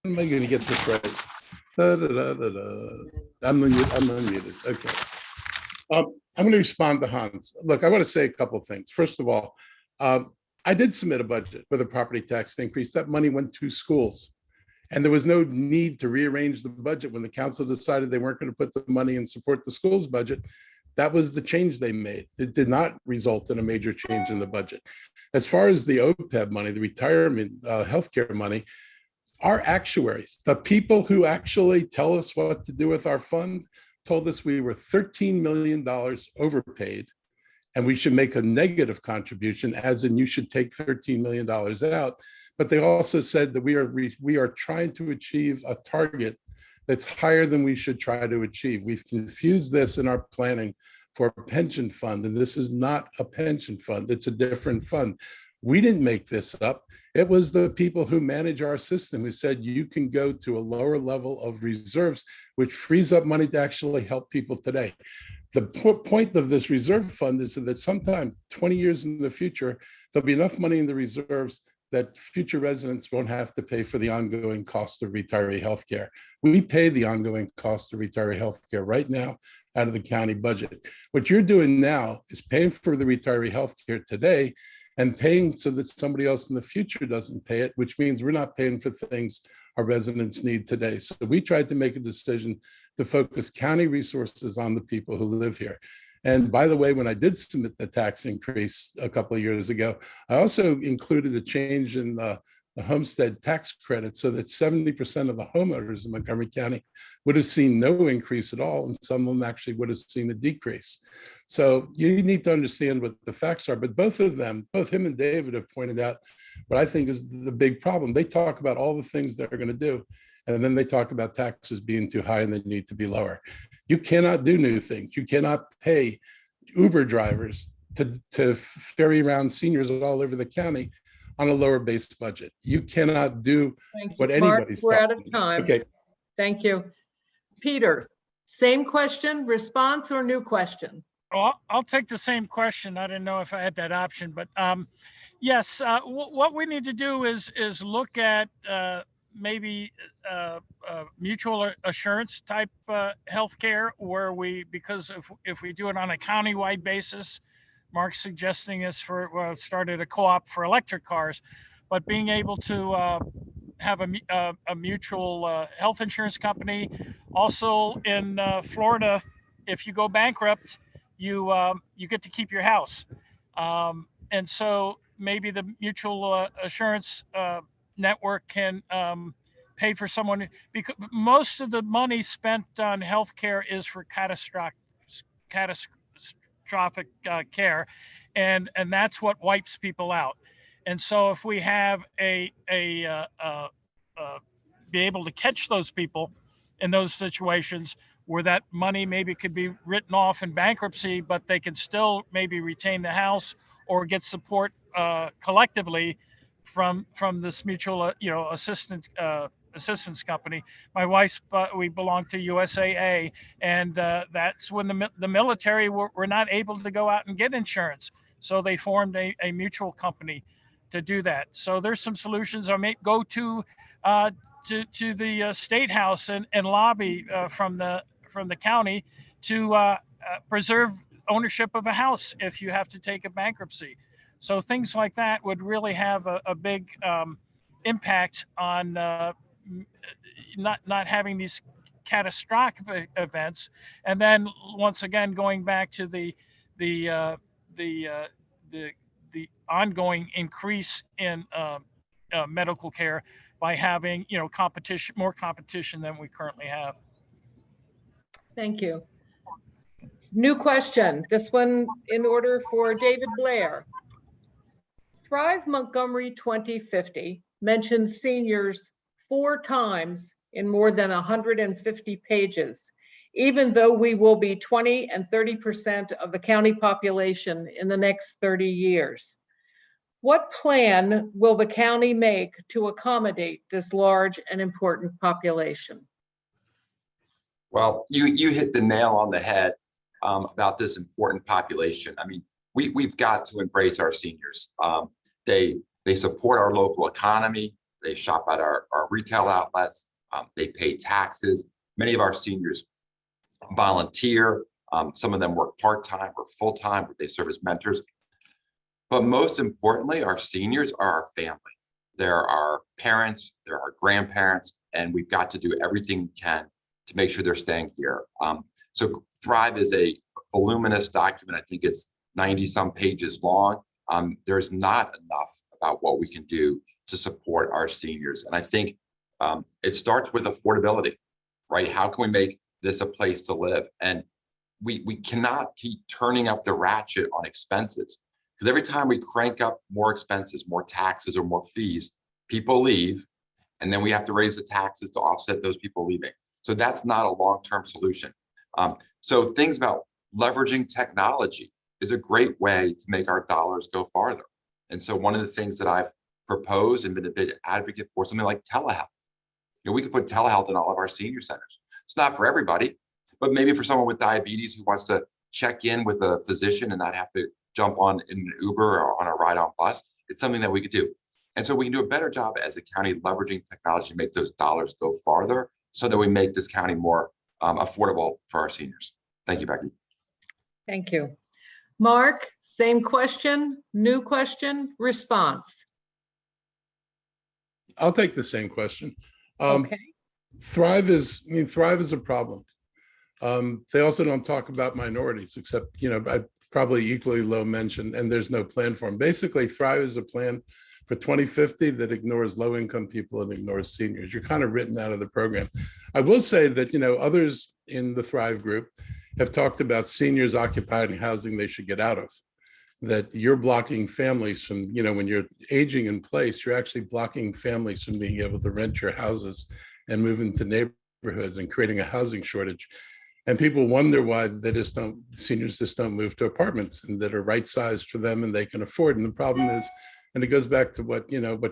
How am I going to get this right? Da, da, da, da, da. I'm unmuted. Okay. I'm going to respond to Hans. Look, I want to say a couple of things. First of all, I did submit a budget with a property tax increase. That money went to schools. And there was no need to rearrange the budget when the council decided they weren't going to put the money and support the schools budget. That was the change they made. It did not result in a major change in the budget. As far as the OPEB money, the retirement healthcare money, our actuaries, the people who actually tell us what to do with our fund, told us we were $13 million overpaid and we should make a negative contribution, as in you should take $13 million out. But they also said that we are trying to achieve a target that's higher than we should try to achieve. We've confused this in our planning for a pension fund, and this is not a pension fund. It's a different fund. We didn't make this up. It was the people who manage our system who said you can go to a lower level of reserves, which frees up money to actually help people today. The point of this reserve fund is that sometime 20 years in the future, there'll be enough money in the reserves that future residents won't have to pay for the ongoing cost of retiree health care. We pay the ongoing cost of retiree health care right now out of the county budget. What you're doing now is paying for the retiree health care today and paying so that somebody else in the future doesn't pay it, which means we're not paying for things our residents need today. So we tried to make a decision to focus county resources on the people who live here. And by the way, when I did submit the tax increase a couple of years ago, I also included a change in the homestead tax credit so that 70% of the homeowners in Montgomery County would have seen no increase at all, and some of them actually would have seen a decrease. So you need to understand what the facts are, but both of them, both him and David, have pointed out what I think is the big problem. They talk about all the things they're going to do, and then they talk about taxes being too high and they need to be lower. You cannot do new things. You cannot pay Uber drivers to ferry around seniors all over the county on a lower base budget. You cannot do what anybody's Mark, we're out talking of time. about. Okay. Thank you. Peter, same question, response or new question? Well, I'll take the same question. I didn't know if I had that option, but yes, what we need to do is look at maybe mutual assurance type healthcare, where because if we do it on a countywide basis, Mark's suggesting this started a co-op for electric cars, but being able to have a mutual health insurance company. Also in Florida, if you go bankrupt, you get to keep your house. And so maybe the mutual assurance network can pay for someone, because most of the money spent on healthcare is for catastrophic care, and that's what wipes people out. And so if we have be able to catch those people in those situations where that money maybe could be written off in bankruptcy, but they can still maybe retain the house or get support collectively from this mutual assistance company. My wife's, we belong to USAA, and that's when the military were not able to go out and get insurance. So they formed a mutual company to do that. So there's some solutions. I may go to the state house and lobby from the county to preserve ownership of a house if you have to take a bankruptcy. So things like that would really have a big impact on not having these catastrophic events. And then once again, going back to the ongoing increase in medical care, by having, competition, more competition than we currently have. Thank you. New question. This one in order for David Blair. Thrive Montgomery 2050 mentions seniors 4 times in more than 150 pages, even though we will be 20 and 30% of the county population in the next 30 years. What plan will the county make to accommodate this large and important population? Well, you hit the nail on the head about this important population. I mean, we've got to embrace our seniors. They support our local economy. They shop at our retail outlets. They pay taxes. Many of our seniors volunteer. Some of them work part-time or full-time, but they serve as mentors. But most importantly, our seniors are our family. They're our parents, they're our grandparents, and we've got to do everything we can to make sure they're staying here. So Thrive is a voluminous document. I think it's 90 some pages long. There's not enough about what we can do to support our seniors. And I think it starts with affordability, right? How can we make this a place to live? And we cannot keep turning up the ratchet on expenses, because every time we crank up more expenses, more taxes or more fees, people leave, and then we have to raise the taxes to offset those people leaving. So that's not a long-term solution. So things about leveraging technology is a great way to make our dollars go farther. And so one of the things that I've proposed and been a big advocate for, something like telehealth. We could put telehealth in all of our senior centers. It's not for everybody, but maybe for someone with diabetes who wants to check in with a physician and not have to jump on in an Uber or on a ride-on bus, it's something that we could do. And so we can do a better job as a county leveraging technology to make those dollars go farther so that we make this county more affordable for our seniors. Thank you, Becky. Thank you. Mark, same question, new question, response. I'll take the same question. Okay. Thrive is a problem. They also don't talk about minorities, except, I probably equally low mention, and there's no plan for them. Basically, Thrive is a plan for 2050 that ignores low-income people and ignores seniors. You're kind of written out of the program. I will say that, others in the Thrive group have talked about seniors occupying housing they should get out of, that you're blocking families from, when you're aging in place, you're actually blocking families from being able to rent your houses and move into neighborhoods and creating a housing shortage. And people wonder why seniors just don't move to apartments and that are right sized for them and they can afford. And the problem is, and it goes back to what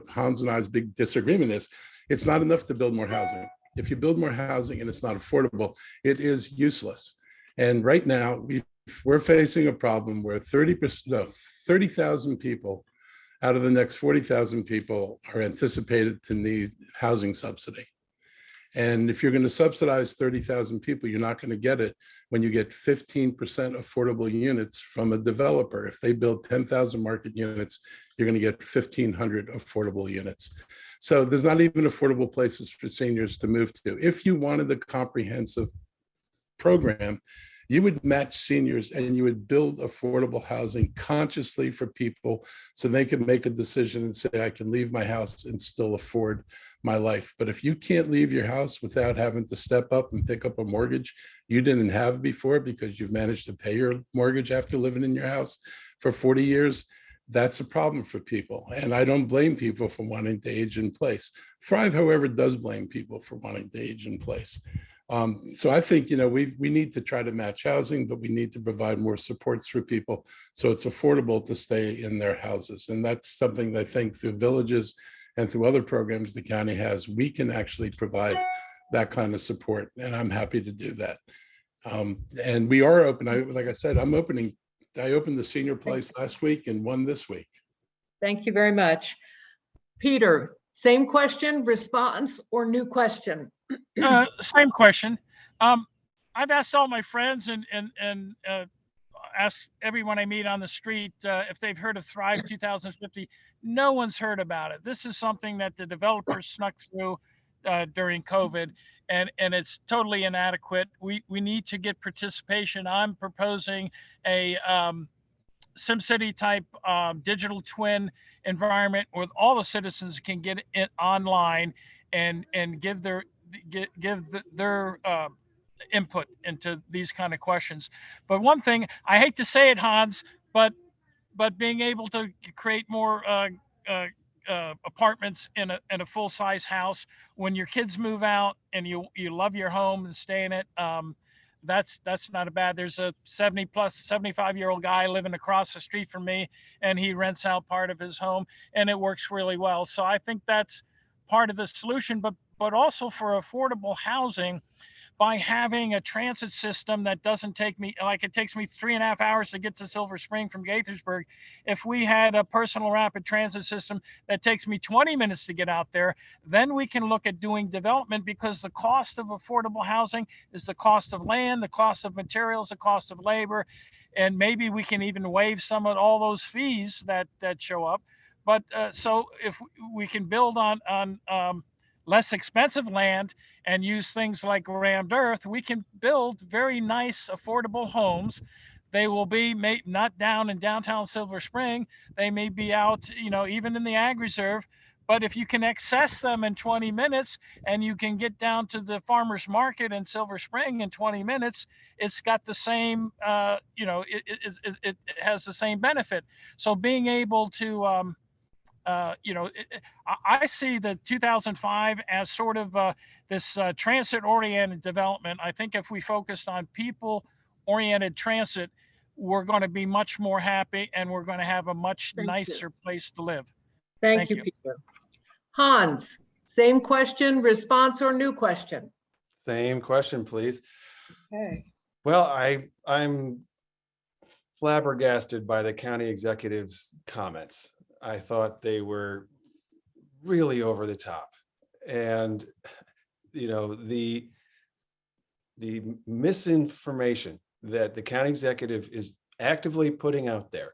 Hans and I's big disagreement is, it's not enough to build more housing. If you build more housing and it's not affordable, it is useless. And right now we're facing a problem where 30,000 people out of the next 40,000 people are anticipated to need housing subsidy. And if you're going to subsidize 30,000 people, you're not going to get it when you get 15% affordable units from a developer. If they build 10,000 market units, you're going to get 1,500 affordable units. So there's not even affordable places for seniors to move to. If you wanted a comprehensive program, you would match seniors and you would build affordable housing consciously for people so they can make a decision and say, I can leave my house and still afford my life. But if you can't leave your house without having to step up and pick up a mortgage you didn't have before because you've managed to pay your mortgage after living in your house for 40 years, that's a problem for people. And I don't blame people for wanting to age in place. Thrive, however, does blame people for wanting to age in place. So I think, we need to try to match housing, but we need to provide more supports for people so it's affordable to stay in their houses. And that's something that I think through villages and through other programs the county has, we can actually provide that kind of support. And I'm happy to do that. And we are open. Like I said, I opened the senior place last week and one this week. Thank you very much. Peter, same question, response, or new question? Same question. I've asked all my friends and asked everyone I meet on the street if they've heard of Thrive 2050. No one's heard about it. This is something that the developers snuck through during COVID, and it's totally inadequate. We need to get participation. I'm proposing a SimCity type digital twin environment where all the citizens can get it online and give their input into these kind of questions. But one thing, I hate to say it, Hans, but being able to create more uh, apartments in a full size house when your kids move out and you love your home and stay in it. That's not a bad. There's a 75-year-old guy living across the street from me, and he rents out part of his home, and it works really well. So I think that's part of the solution, but also for affordable housing, by having a transit system that doesn't take me, like it takes me 3.5 hours to get to Silver Spring from Gaithersburg. If we had a personal rapid transit system that takes me 20 minutes to get out there, then we can look at doing development, because the cost of affordable housing is the cost of land, the cost of materials, the cost of labor, and maybe we can even waive some of all those fees that show up. But so if we can build on less expensive land and use things like rammed earth, we can build very nice, affordable homes. They will be not down in downtown Silver Spring. They may be out, even in the ag reserve. But if you can access them in 20 minutes and you can get down to the farmer's market in Silver Spring in 20 minutes, it's got the same, it has the same benefit. So being able to, I see the 2005 as sort of this transit-oriented development. I think if we focused on people-oriented transit, we're going to be much more happy, and we're going to have a much nicer place to live. Thank you, Peter. Hans, same question, response, or new question? Same question, please. Okay. Well, I'm flabbergasted by the county executive's comments. I thought they were really over the top. And, the misinformation that the county executive is actively putting out there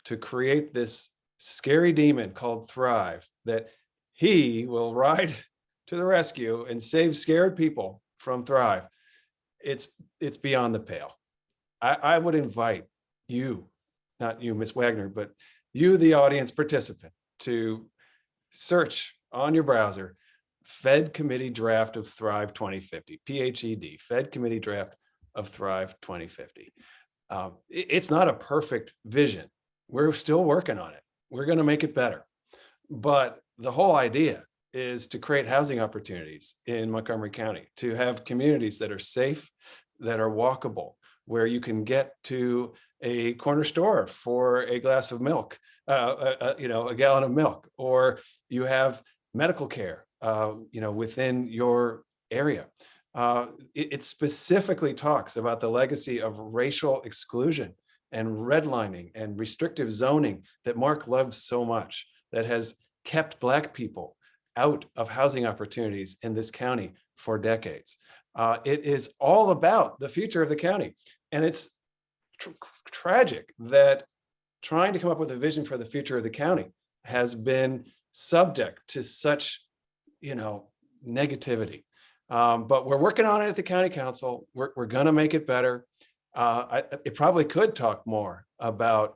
to create this scary demon called Thrive, that he will ride to the rescue and save scared people from Thrive. It's beyond the pale. I would invite you, not you, Ms. Wagner, but you, the audience participant, to search on your browser Fed Committee Draft of Thrive 2050, PHED, Fed Committee Draft of Thrive 2050. It's not a perfect vision. We're still working on it. We're going to make it better. But the whole idea is to create housing opportunities in Montgomery County, to have communities that are safe, that are walkable, where you can get to a corner store for a glass of milk, a gallon of milk, or you have medical care, within your area. It specifically talks about the legacy of racial exclusion and redlining and restrictive zoning that Mark loves so much, that has kept Black people out of housing opportunities in this county for decades. It is all about the future of the county. And it's tragic that trying to come up with a vision for the future of the county has been subject to such, negativity. But we're working on it at the county council. We're going to make it better. It probably could talk more about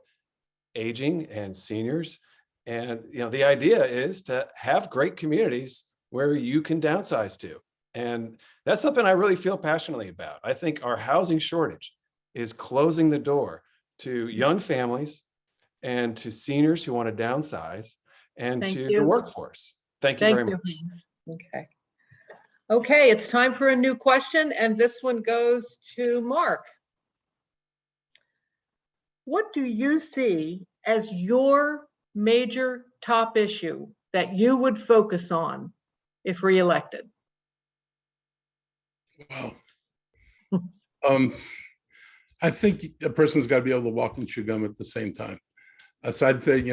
aging and seniors. And, the idea is to have great communities where you can downsize to. And that's something I really feel passionately about. I think our housing shortage is closing the door to young families and to seniors who want to downsize and to the workforce. Thank you very much. Okay. Okay, it's time for a new question, and this one goes to Mark. What do you see as your major top issue that you would focus on if reelected? Wow. I think a person's got to be able to walk and chew gum at the same time. So I'd say,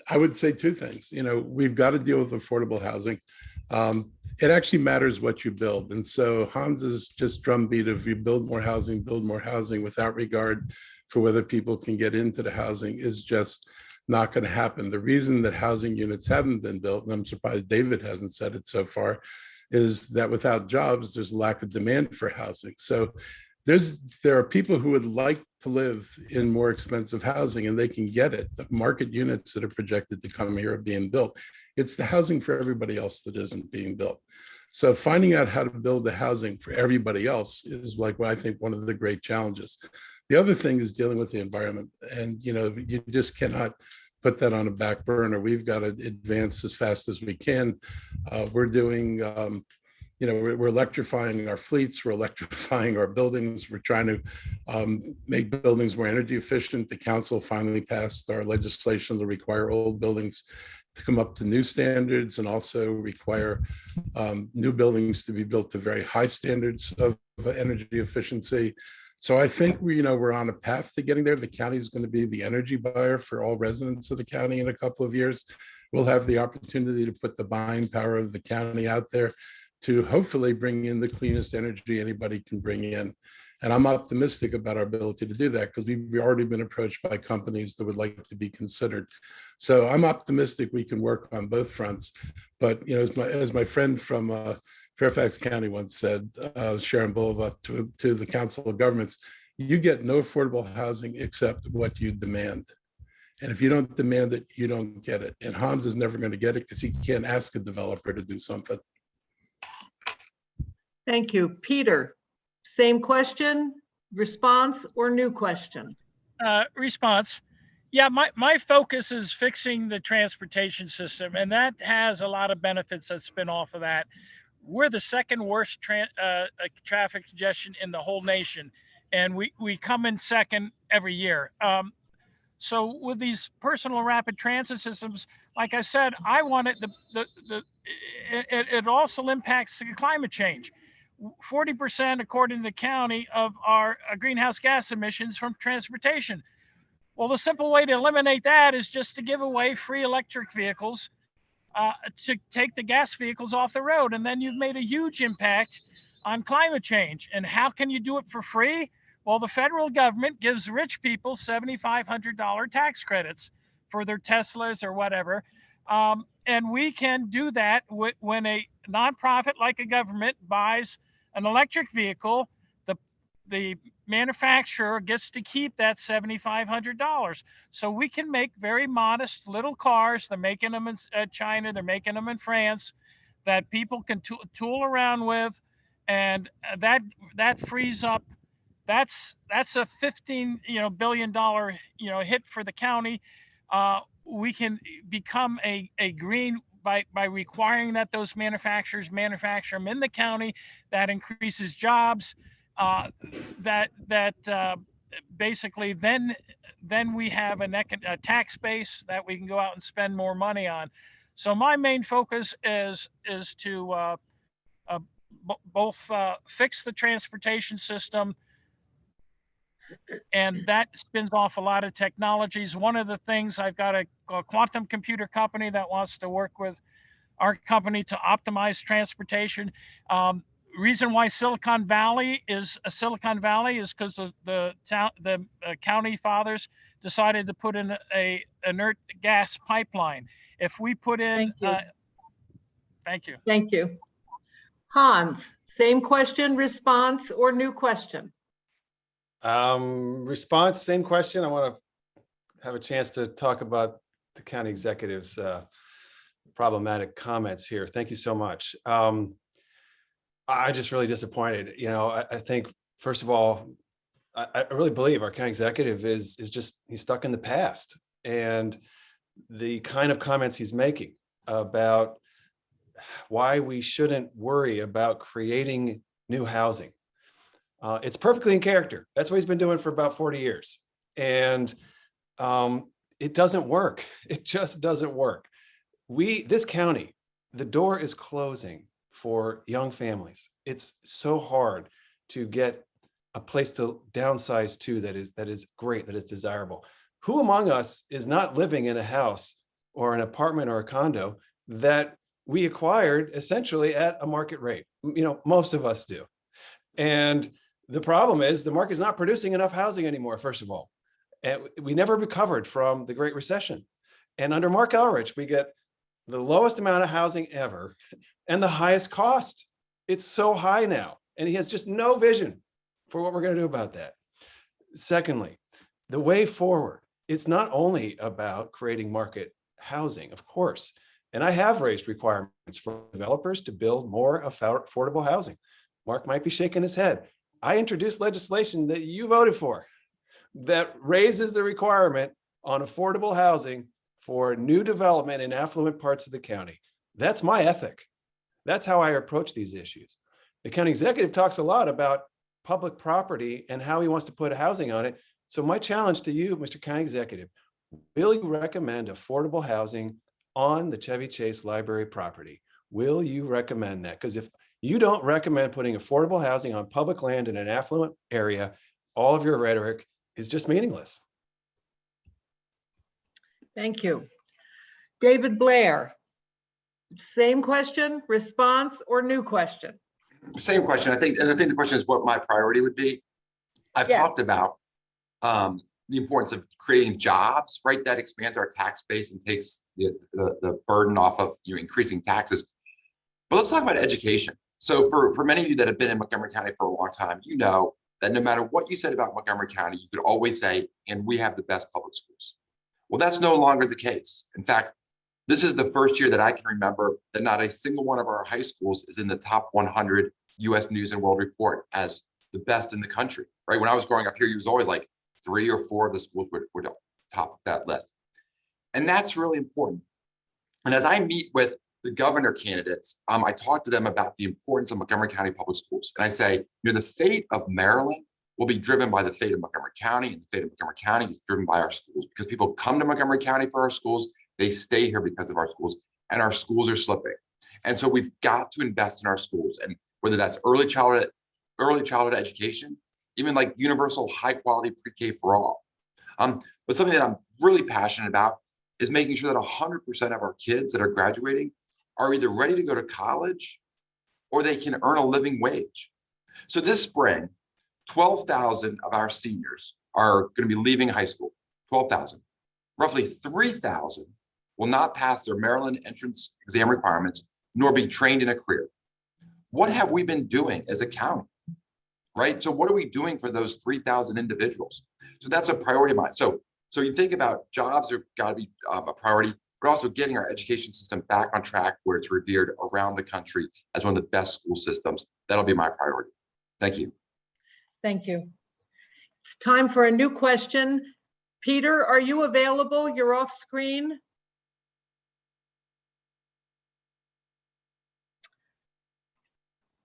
I would say two things. We've got to deal with affordable housing. It actually matters what you build. And so Hans's just drumbeat of you build more housing without regard for whether people can get into the housing is just not going to happen. The reason that housing units haven't been built, and I'm surprised David hasn't said it so far, is that without jobs, there's a lack of demand for housing. So there are people who would like to live in more expensive housing, and they can get it. The market units that are projected to come here are being built. It's the housing for everybody else that isn't being built. So finding out how to build the housing for everybody else is like what I think one of the great challenges. The other thing is dealing with the environment, and you just cannot put that on a back burner. We've got to advance as fast as we can. We're doing we're electrifying our fleets, we're electrifying our buildings, we're trying to make buildings more energy efficient. The council finally passed our legislation to require old buildings to come up to new standards, and also require new buildings to be built to very high standards of energy efficiency. So I think we're on a path to getting there. The county is going to be the energy buyer for all residents of the county in a couple of years. We'll have the opportunity to put the buying power of the county out there to hopefully bring in the cleanest energy anybody can bring in. And I'm optimistic about our ability to do that, because we've already been approached by companies that would like to be considered. So I'm optimistic we can work on both fronts. But as my friend from Fairfax County once said, Sharon Bulova, to the Council of Governments, you get no affordable housing except what you demand. And if you don't demand it, you don't get it. And Hans is never going to get it because he can't ask a developer to do something. Thank you. Peter, same question, response, or new question? Response. Yeah, my focus is fixing the transportation system, and that has a lot of benefits that spin off of that. We're the second worst traffic congestion in the whole nation, and we come in second every year. So with these personal rapid transit systems, like I said, I want it. It also impacts the climate change. 40%, according to the county, of our greenhouse gas emissions from transportation. Well, the simple way to eliminate that is just to give away free electric vehicles, to take the gas vehicles off the road. And then you've made a huge impact on climate change. And how can you do it for free? Well, the federal government gives rich people $7,500 tax credits for their Teslas or whatever. And we can do that when a nonprofit like a government buys an electric vehicle. The manufacturer gets to keep that $7,500. So we can make very modest little cars. They're making them in China, they're making them in France, that people can tool around with, and that frees up. That's a $15 billion hit for the county. We can become a green by requiring that those manufacturers manufacture them in the county. That increases jobs. Basically then we have a tax base that we can go out and spend more money on. So my main focus is to both fix the transportation system, and that spins off a lot of technologies. One of the things, I've got a quantum computer company that wants to work with our company to optimize transportation. Reason why Silicon Valley is because the county fathers decided to put in a inert gas pipeline. If we put in, thank you. Thank you. Hans, same question, response, or new question? Response, same question. I want to have a chance to talk about the county executive's problematic comments here. Thank you so much. I'm just really disappointed. I think, first of all, I really believe our county executive is just, he's stuck in the past. And the kind of comments he's making about why we shouldn't worry about creating new housing. It's perfectly in character. That's what he's been doing for about 40 years. And it doesn't work. It just doesn't work. This county, the door is closing for young families. It's so hard to get a place to downsize to that is great, that is desirable. Who among us is not living in a house or an apartment or a condo that we acquired essentially at a market rate? Most of us do. And the problem is the market is not producing enough housing anymore, first of all. And we never recovered from the Great Recession. And under Mark Elrich, we get the lowest amount of housing ever and the highest cost. It's so high now. And he has just no vision for what we're going to do about that. Secondly, the way forward, it's not only about creating market housing, of course, and I have raised requirements for developers to build more affordable housing. Mark might be shaking his head. I introduced legislation that you voted for that raises the requirement on affordable housing for new development in affluent parts of the county. That's my ethic. That's how I approach these issues. The county executive talks a lot about public property and how he wants to put housing on it. So my challenge to you, Mr. County Executive, will you recommend affordable housing on the Chevy Chase Library property? Will you recommend that? Because if you don't recommend putting affordable housing on public land in an affluent area, all of your rhetoric is just meaningless. Thank you. David Blair, same question, response, or new question? Same question. I think the question is what my priority would be. I've Yes. talked about the importance of creating jobs, right? That expands our tax base and takes the burden off of increasing taxes. But let's talk about education. So for many of you that have been in Montgomery County for a long time, you know that no matter what you said about Montgomery County, you could always say, and we have the best public schools. Well, that's no longer the case. In fact, this is the first year that I can remember that not a single one of our high schools is in the top 100 US News and World Report as the best in the country, right? When I was growing up here, it was always like 3 or 4 of the schools were top of that list. And that's really important. And as I meet with the governor candidates, I talk to them about the importance of Montgomery County public schools. And I say, the fate of Maryland will be driven by the fate of Montgomery County, and the fate of Montgomery County is driven by our schools, because people come to Montgomery County for our schools, they stay here because of our schools, and our schools are slipping. And so we've got to invest in our schools, and whether that's early childhood education, even like universal high quality pre-K for all. But something that I'm really passionate about is making sure that 100% of our kids that are graduating are either ready to go to college or they can earn a living wage. So this spring, 12,000 of our seniors are going to be leaving high school, 12,000. Roughly 3,000 will not pass their Maryland entrance exam requirements, nor be trained in a career. What have we been doing as a county, right? So what are we doing for those 3,000 individuals? So that's a priority of mine. So you think about jobs have got to be a priority, but also getting our education system back on track where it's revered around the country as one of the best school systems. That'll be my priority. Thank you. Thank you. It's time for a new question. Peter, are you available? You're off screen.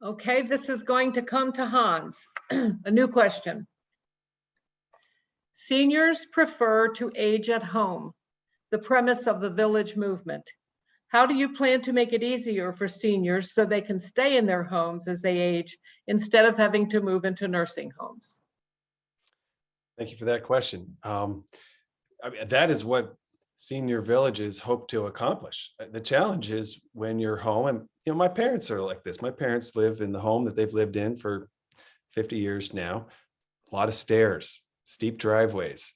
Okay, this is going to come to Hans. A new question. Seniors prefer to age at home, the premise of the village movement. How do you plan to make it easier for seniors so they can stay in their homes as they age instead of having to move into nursing homes? Thank you for that question. I mean, that is what senior villages hope to accomplish. The challenge is when you're home, and my parents are like this. My parents live in the home that they've lived in for 50 years now. A lot of stairs, steep driveways.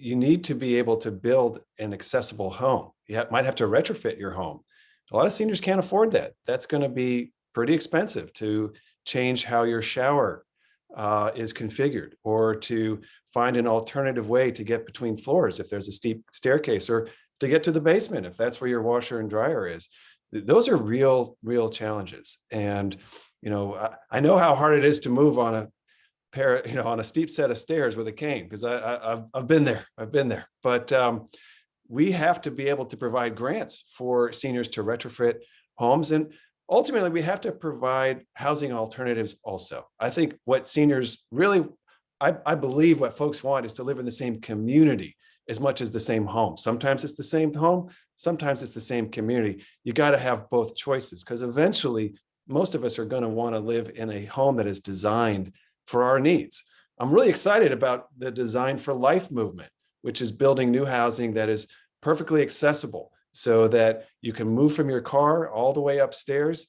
You need to be able to build an accessible home. You might have to retrofit your home. A lot of seniors can't afford that. That's going to be pretty expensive to change how your shower is configured, or to find an alternative way to get between floors if there's a steep staircase, or to get to the basement if that's where your washer and dryer is. Those are real challenges. And I know how hard it is to move on a steep set of stairs with a cane, because I've been there. But we have to be able to provide grants for seniors to retrofit homes, and ultimately we have to provide housing alternatives also. I think what seniors really, I believe what folks want is to live in the same community as much as the same home. Sometimes it's the same home, sometimes it's the same community. You got to have both choices, because eventually most of us are going to want to live in a home that is designed for our needs. I'm really excited about the Design for Life movement, which is building new housing that is perfectly accessible, so that you can move from your car all the way upstairs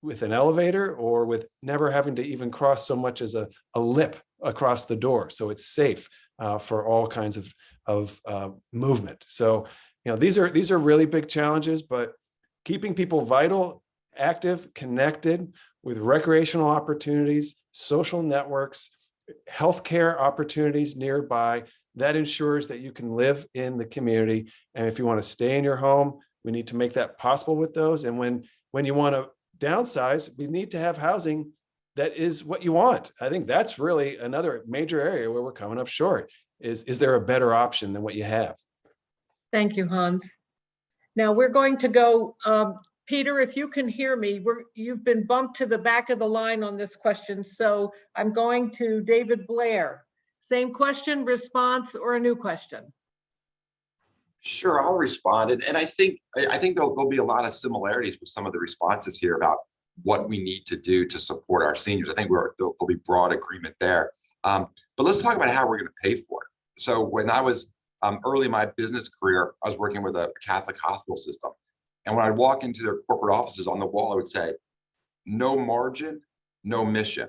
with an elevator, or with never having to even cross so much as a lip across the door. So it's safe for all kinds of movement. So these are really big challenges, but keeping people vital, active, connected, with recreational opportunities, social networks, healthcare opportunities nearby. That ensures that you can live in the community. And if you want to stay in your home, we need to make that possible with those. And when you want to downsize, we need to have housing that is what you want. I think that's really another major area where we're coming up short. Is there a better option than what you have? Thank you, Hans. Now we're going to go, Peter, if you can hear me, you've been bumped to the back of the line on this question. So I'm going to David Blair. Same question, response, or a new question? Sure, I'll respond. And I think there'll be a lot of similarities with some of the responses here about what we need to do to support our seniors. I think there'll be broad agreement there. But let's talk about how we're going to pay for it. So when I was early in my business career, I was working with a Catholic hospital system. And when I'd walk into their corporate offices, on the wall, I would say, no margin, no mission.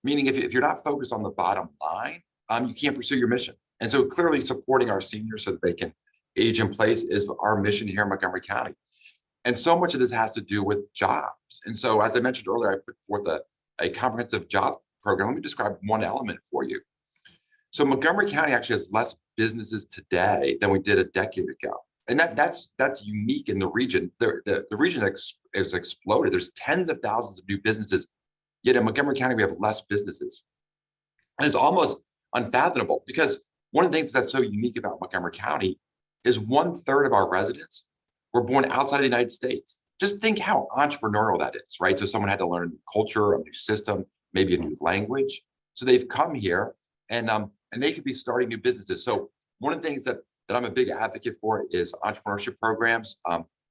Meaning if you're not focused on the bottom line, you can't pursue your mission. And so clearly supporting our seniors so that they can age in place is our mission here in Montgomery County. And so much of this has to do with jobs. And so, as I mentioned earlier, I put forth a comprehensive job program. Let me describe one element for you. So Montgomery County actually has less businesses today than we did a decade ago. And that's unique in the region. The region has exploded. There's tens of thousands of new businesses, yet in Montgomery County, we have less businesses. And it's almost unfathomable because one of the things that's so unique about Montgomery County is 1/3 of our residents were born outside of the United States. Just think how entrepreneurial that is, right? So someone had to learn a new culture, a new system, maybe a new language. So they've come here and they could be starting new businesses. So one of the things that I'm a big advocate for is entrepreneurship programs.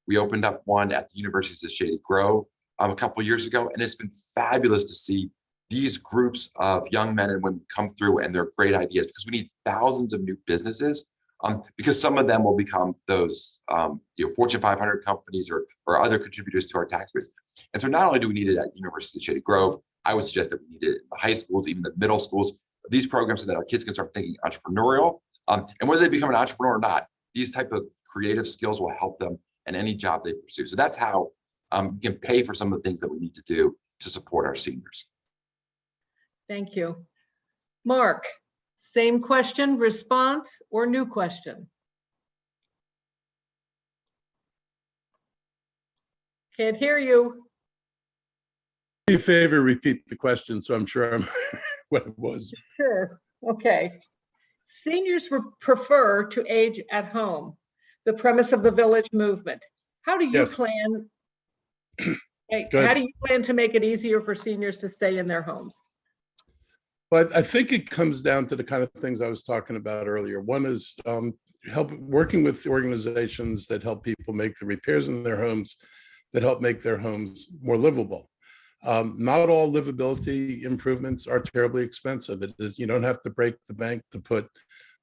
We opened up one at the University of Shady Grove a couple of years ago, and it's been fabulous to see these groups of young men and women come through and their great ideas, because we need thousands of new businesses. Because some of them will become those Fortune 500 companies or other contributors to our tax base. And so not only do we need it at University of Shady Grove, I would suggest that we need it in the high schools, even the middle schools, these programs so that our kids can start thinking entrepreneurial. And whether they become an entrepreneur or not, these type of creative skills will help them in any job they pursue. So that's how we can pay for some of the things that we need to do to support our seniors. Thank you. Mark. Same question, response, or new question? Can't hear you. Do me a favor, repeat the question, so I'm sure I'm what it was. Sure. Okay. Seniors prefer to age at home, the premise of the village movement. How do you Yes. plan? Go ahead. How do you plan to make it easier for seniors to stay in their homes? But I think it comes down to the kind of things I was talking about earlier. One is working with organizations that help people make the repairs in their homes, that help make their homes more livable. Not all livability improvements are terribly expensive. You don't have to break the bank to put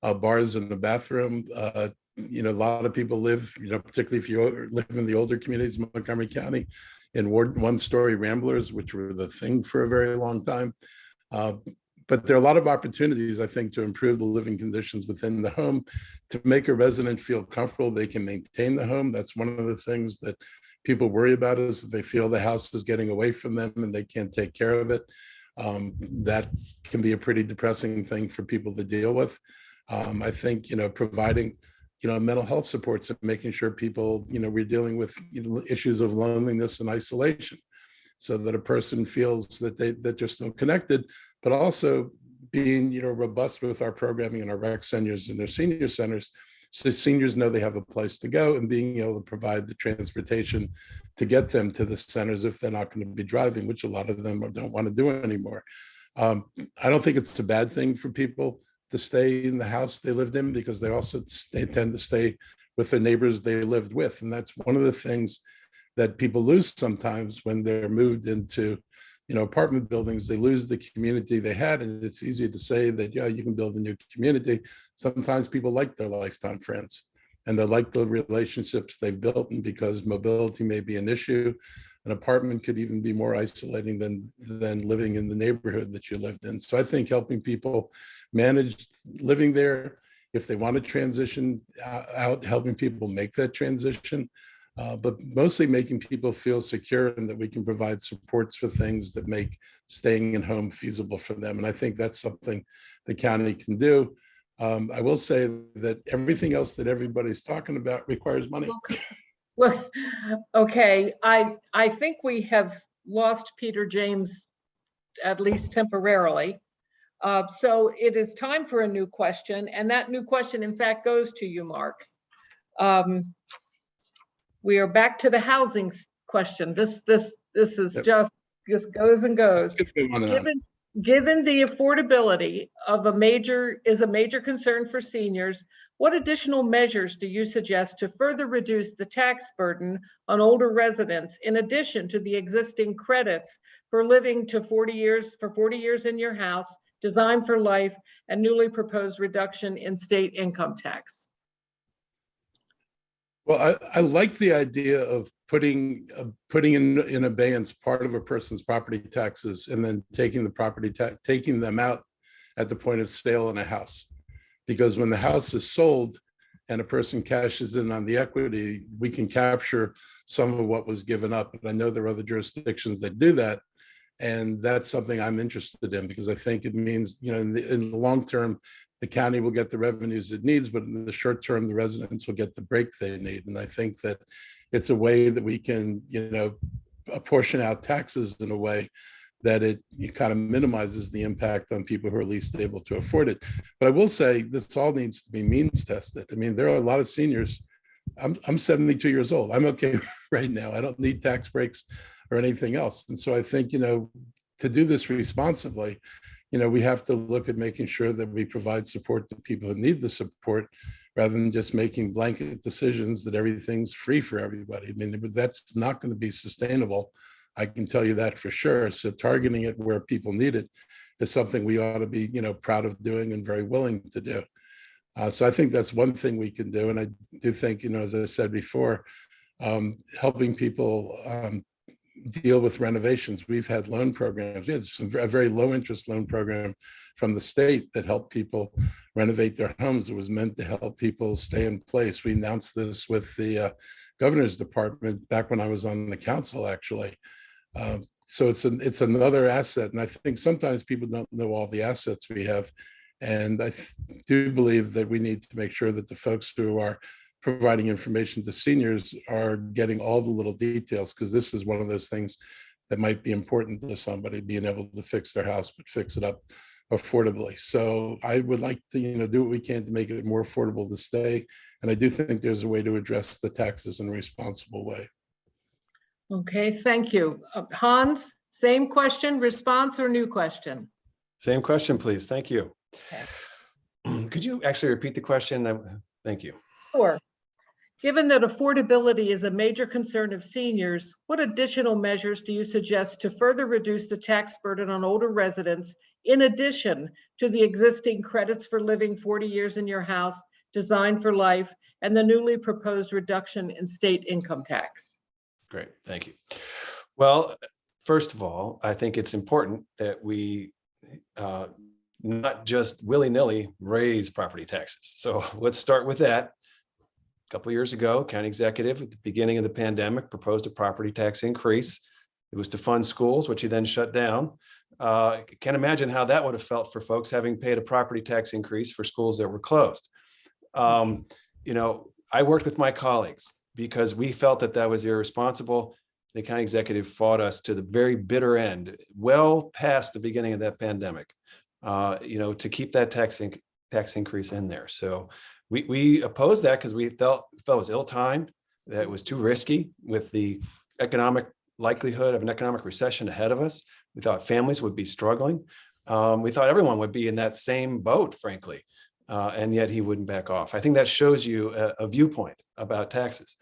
bars in the bathroom. A lot of people live, particularly if you live in the older communities in Montgomery County, in one-story ramblers, which were the thing for a very long time. But there are a lot of opportunities, I think, to improve the living conditions within the home, to make a resident feel comfortable they can maintain the home. That's one of the things that people worry about, is that they feel the house is getting away from them and they can't take care of it. That can be a pretty depressing thing for people to deal with. I think, providing, mental health supports and making sure people, we're dealing with issues of loneliness and isolation, so that a person feels that they're still connected, but also being, robust with our programming and our rec centers and their senior centers, so seniors know they have a place to go, and being able to provide the transportation to get them to the centers if they're not going to be driving, which a lot of them don't want to do anymore. I don't think it's a bad thing for people to stay in the house they lived in, because they tend to stay with their neighbors they lived with. And that's one of the things that people lose sometimes when they're moved into, apartment buildings. They lose the community they had, and it's easy to say that, you can build a new community. Sometimes people like their lifetime friends, and they like the relationships they've built. And because mobility may be an issue, an apartment could even be more isolating than living in the neighborhood that you lived in. So I think helping people manage living there, if they want to transition out, helping people make that transition, but mostly making people feel secure and that we can provide supports for things that make staying in home feasible for them. And I think that's something the county can do. I will say that everything else that everybody's talking about requires money. Well, okay, I think we have lost Peter James, at least temporarily. So it is time for a new question, and that new question, in fact, goes to you, Mark. We are back to the housing question. This is just goes and goes. Given the affordability of a major concern for seniors, what additional measures do you suggest to further reduce the tax burden on older residents, in addition to the existing credits for living to 40 years in your house, designed for life, and newly proposed reduction in state income tax? Well, I like the idea of putting in abeyance part of a person's property taxes and then taking them out at the point of sale in a house. Because when the house is sold and a person cashes in on the equity, we can capture some of what was given up. And I know there are other jurisdictions that do that. And that's something I'm interested in, because I think it means, in the long term, the county will get the revenues it needs, but in the short term, the residents will get the break they need. And I think that it's a way that we can, apportion out taxes in a way that it kind of minimizes the impact on people who are least able to afford it. But I will say this all needs to be means tested. I mean, there are a lot of seniors. I'm 72 years old. I'm okay right now. I don't need tax breaks or anything else. And so I think, to do this responsibly, we have to look at making sure that we provide support to people who need the support, rather than just making blanket decisions that everything's free for everybody. I mean, that's not going to be sustainable. I can tell you that for sure. So targeting it where people need it is something we ought to be, proud of doing and very willing to do. So I think that's one thing we can do. And I do think, as I said before, helping people deal with renovations. We've had loan programs. We had a very low interest loan program from the state that helped people renovate their homes. It was meant to help people stay in place. We announced this with the governor's department back when I was on the council, actually. So it's another asset. And I think sometimes people don't know all the assets we have. And I do believe that we need to make sure that the folks who are providing information to seniors are getting all the little details, because this is one of those things that might be important to somebody, being able to fix their house, but fix it up affordably. So I would like to, do what we can to make it more affordable to stay. And I do think there's a way to address the taxes in a responsible way. Okay, thank you. Hans, same question, response, or new question? Same question, please. Thank you. Okay. Could you actually repeat the question? Thank you. Sure. Given that affordability is a major concern of seniors, what additional measures do you suggest to further reduce the tax burden on older residents, in addition to the existing credits for living 40 years in your house, designed for life, and the newly proposed reduction in state income tax? Great, thank you. Well, first of all, I think it's important that we not just willy-nilly raise property taxes. So let's start with that. A couple of years ago, county executive at the beginning of the pandemic proposed a property tax increase. It was to fund schools, which he then shut down. Can't imagine how that would have felt for folks having paid a property tax increase for schools that were closed. I worked with my colleagues because we felt that that was irresponsible. The county executive fought us to the very bitter end, well past the beginning of that pandemic, to keep that tax increase in there. So we opposed that because we felt it was ill-timed, that it was too risky with the economic likelihood of an economic recession ahead of us. We thought families would be struggling. We thought everyone would be in that same boat, frankly, and yet he wouldn't back off. I think that shows you a viewpoint about taxes.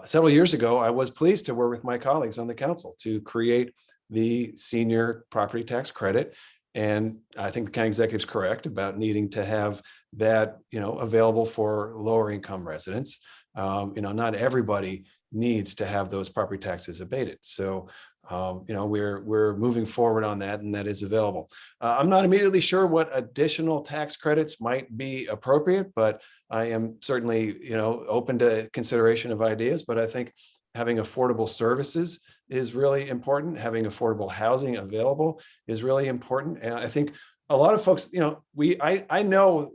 Several years ago, I was pleased to work with my colleagues on the council to create the senior property tax credit. And I think the county executive is correct about needing to have that, available for lower income residents. Not everybody needs to have those property taxes abated. So, we're moving forward on that, and that is available. I'm not immediately sure what additional tax credits might be appropriate, but I am certainly, open to consideration of ideas, but I think having affordable services is really important. Having affordable housing available is really important. And I think a lot of folks, I know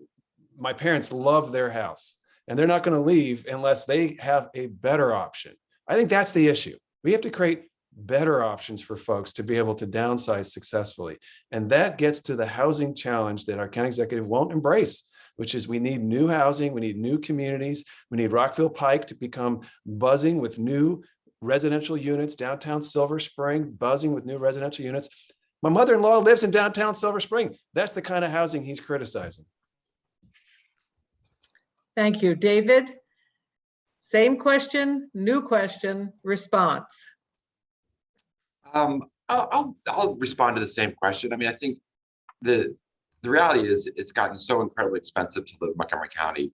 my parents love their house and they're not going to leave unless they have a better option. I think that's the issue. We have to create better options for folks to be able to downsize successfully. And that gets to the housing challenge that our county executive won't embrace, which is we need new housing, we need new communities, we need Rockville Pike to become buzzing with new residential units, downtown Silver Spring buzzing with new residential units. My mother-in-law lives in downtown Silver Spring. That's the kind of housing he's criticizing. Thank you, David. Same question, new question, response. I'll respond to the same question. I mean, I think the reality is it's gotten so incredibly expensive to live in Montgomery County.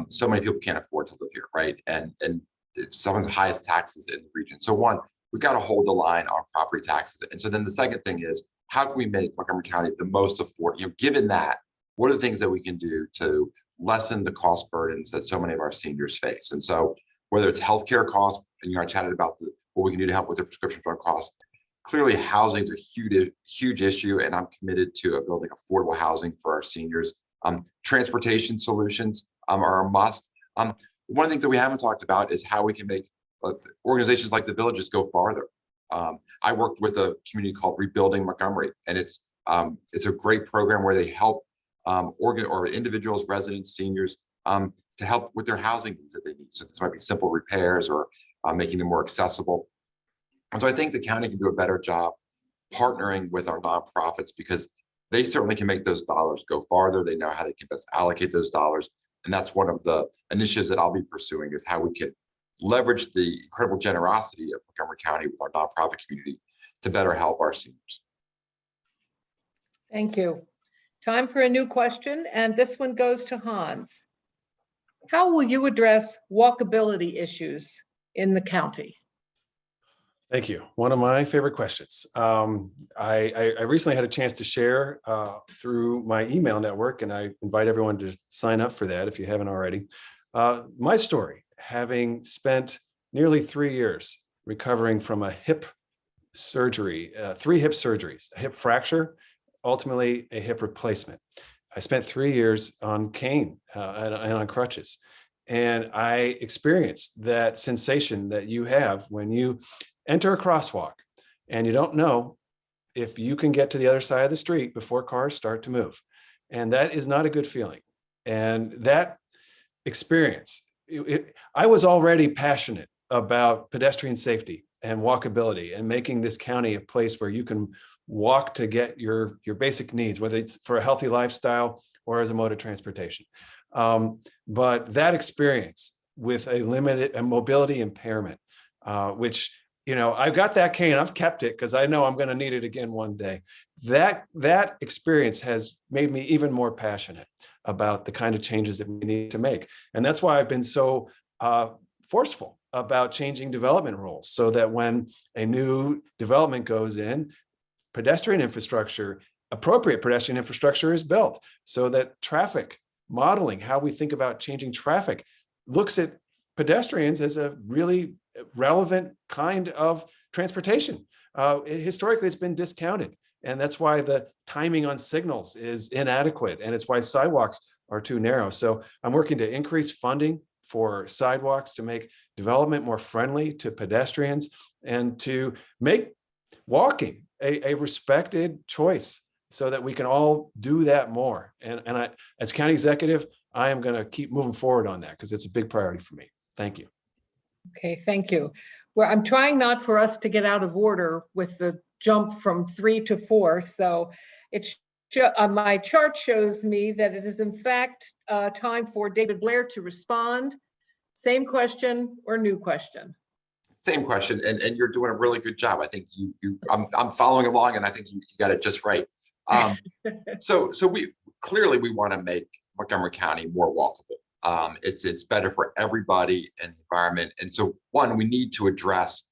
So many people can't afford to live here, right? And some of the highest taxes in the region. So one, we've got to hold the line on property taxes. And so then the second thing is, how can we make Montgomery County the most affordable? Given that, what are the things that we can do to lessen the cost burdens that so many of our seniors face? And so whether it's healthcare costs, and I chatted about what we can do to help with their prescription drug costs. Clearly, housing is a huge issue, and I'm committed to building affordable housing for our seniors. Transportation solutions are a must. One of the things that we haven't talked about is how we can make organizations like the Villages go farther. I worked with a community called Rebuilding Montgomery, and it's a great program where they help individuals, residents, seniors to help with their housing needs that they need. So this might be simple repairs or making them more accessible. And so I think the county can do a better job partnering with our nonprofits, because they certainly can make those dollars go farther. They know how they can best allocate those dollars. And that's one of the initiatives that I'll be pursuing, is how we can leverage the incredible generosity of Montgomery County with our nonprofit community to better help our seniors. Thank you. Time for a new question, and this one goes to Hans. How will you address walkability issues in the county? Thank you. One of my favorite questions. I recently had a chance to share through my email network, and I invite everyone to sign up for that if you haven't already. My story, having spent nearly 3 years recovering from a hip surgery, 3 hip surgeries, a hip fracture, ultimately a hip replacement. I spent 3 years on cane and on crutches. And I experienced that sensation that you have when you enter a crosswalk and you don't know if you can get to the other side of the street before cars start to move. And that is not a good feeling. And that experience, I was already passionate about pedestrian safety and walkability and making this county a place where you can walk to get your basic needs, whether it's for a healthy lifestyle or as a mode of transportation. But that experience with a mobility impairment, which, I've got that cane, I've kept it because I know I'm going to need it again one day. That experience has made me even more passionate about the kind of changes that we need to make. And that's why I've been so forceful about changing development rules, so that when a new development goes in, appropriate pedestrian infrastructure is built, so that traffic modeling, how we think about changing traffic, looks at pedestrians as a really relevant kind of transportation. Historically, it's been discounted. And that's why the timing on signals is inadequate. And it's why sidewalks are too narrow. So I'm working to increase funding for sidewalks, to make development more friendly to pedestrians, and to make walking a respected choice, so that we can all do that more. And I, as county executive, I am going to keep moving forward on that, because it's a big priority for me. Thank you. Okay, thank you. Well, I'm trying not for us to get out of order with the jump from 3 to 4. So my chart shows me that it is in fact time for David Blair to respond. Same question or new question? Same question, and you're doing a really good job. I think I'm following along, and I think you got it just right. So we want to make Montgomery County more walkable. It's better for everybody and the environment. And so one, we need to address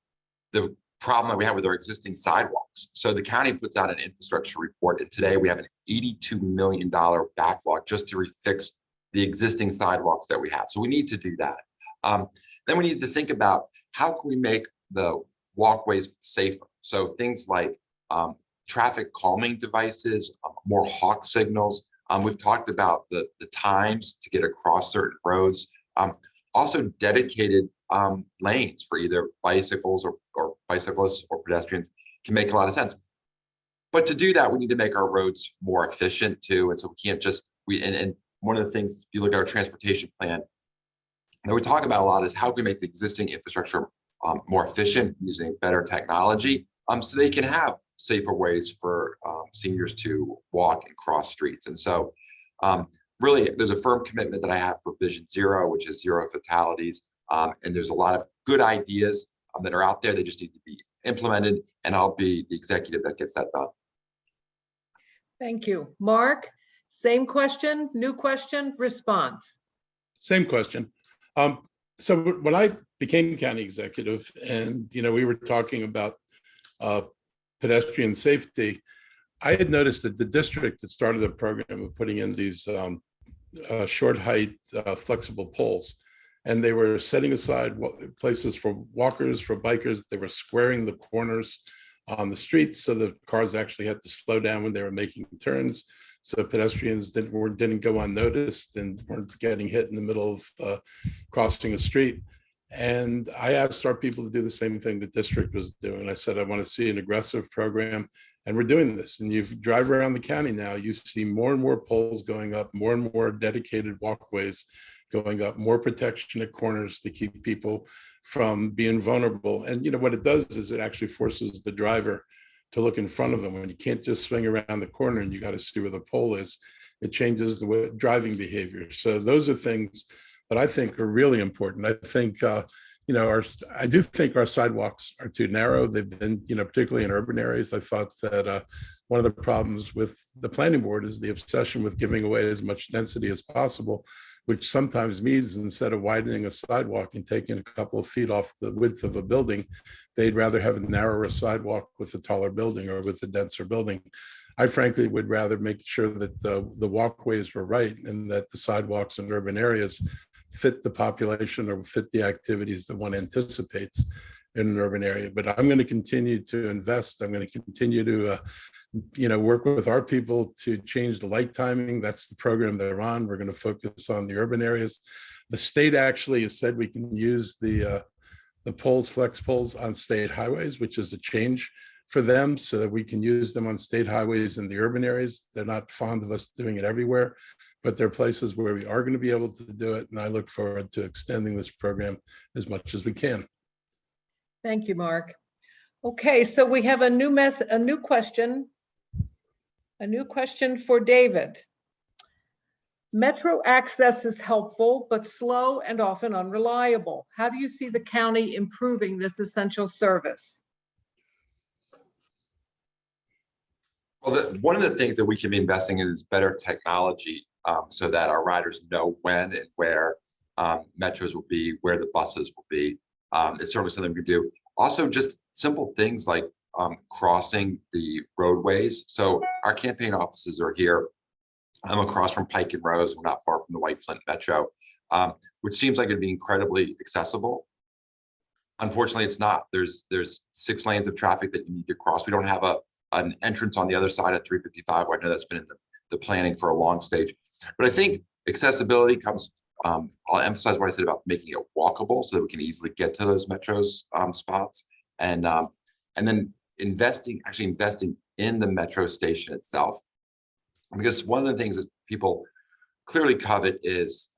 the problem that we have with our existing sidewalks. So the county puts out an infrastructure report, and today we have an $82 million backlog just to refix the existing sidewalks that we have. So we need to do that. Then we need to think about how can we make the walkways safer. So things like traffic calming devices, more hawk signals. We've talked about the times to get across certain roads. Also dedicated lanes for either bicycles or bicyclists or pedestrians can make a lot of sense. But to do that, we need to make our roads more efficient too. And so we can't just, and one of the things, if you look at our transportation plan, that we talk about a lot is how can we make the existing infrastructure more efficient using better technology so they can have safer ways for seniors to walk and cross streets. And so really, there's a firm commitment that I have for Vision Zero, which is zero fatalities. And there's a lot of good ideas that are out there. They just need to be implemented, and I'll be the executive that gets that done. Thank you. Mark, same question, new question, response. Same question. So when I became county executive, and we were talking about pedestrian safety, I had noticed that the district had started a program of putting in these short height flexible poles, and they were setting aside places for walkers, for bikers. They were squaring the corners on the streets so the cars actually had to slow down when they were making turns, so pedestrians didn't go unnoticed and weren't getting hit in the middle of crossing a street. And I asked our people to do the same thing the district was doing. I said, I want to see an aggressive program, and we're doing this. And you drive around the county now, you see more and more poles going up, more and more dedicated walkways going up, more protection at corners to keep people from being vulnerable. And what it does is it actually forces the driver to look in front of them. When you can't just swing around the corner and you got to see where the pole is, it changes the driving behavior. So those are things that I think are really important. I think, I do think our sidewalks are too narrow. They've been, particularly in urban areas. I thought that one of the problems with the planning board is the obsession with giving away as much density as possible, which sometimes means instead of widening a sidewalk and taking a couple of feet off the width of a building, they'd rather have a narrower sidewalk with a taller building or with a denser building. I frankly would rather make sure that the walkways were right and that the sidewalks in urban areas fit the population or fit the activities that one anticipates in an urban area. But I'm going to continue to invest. I'm going to continue to work with our people to change the light timing. That's the program they're on. We're going to focus on the urban areas. The state actually has said we can use the poles, flex poles on state highways, which is a change for them, so that we can use them on state highways in the urban areas. They're not fond of us doing it everywhere, but there are places where we are going to be able to do it. And I look forward to extending this program as much as we can. Thank you, Mark. Okay, so we have a new question for David. Metro access is helpful, but slow and often unreliable. How do you see the county improving this essential service? Well, one of the things that we can be investing in is better technology so that our riders know when and where metros will be, where the buses will be. It's certainly something we can do. Also, just simple things like crossing the roadways. So our campaign offices are here. I'm across from Pike and Rose. We're not far from the White Flint Metro, which seems like it'd be incredibly accessible. Unfortunately, it's not. There's 6 lanes of traffic that you need to cross. We don't have an entrance on the other side at 355. I know that's been in the planning for a long stage. But I think accessibility comes, I'll emphasize what I said about making it walkable so that we can easily get to those metros spots. And then investing in the metro station itself. Because one of the things that people clearly covet is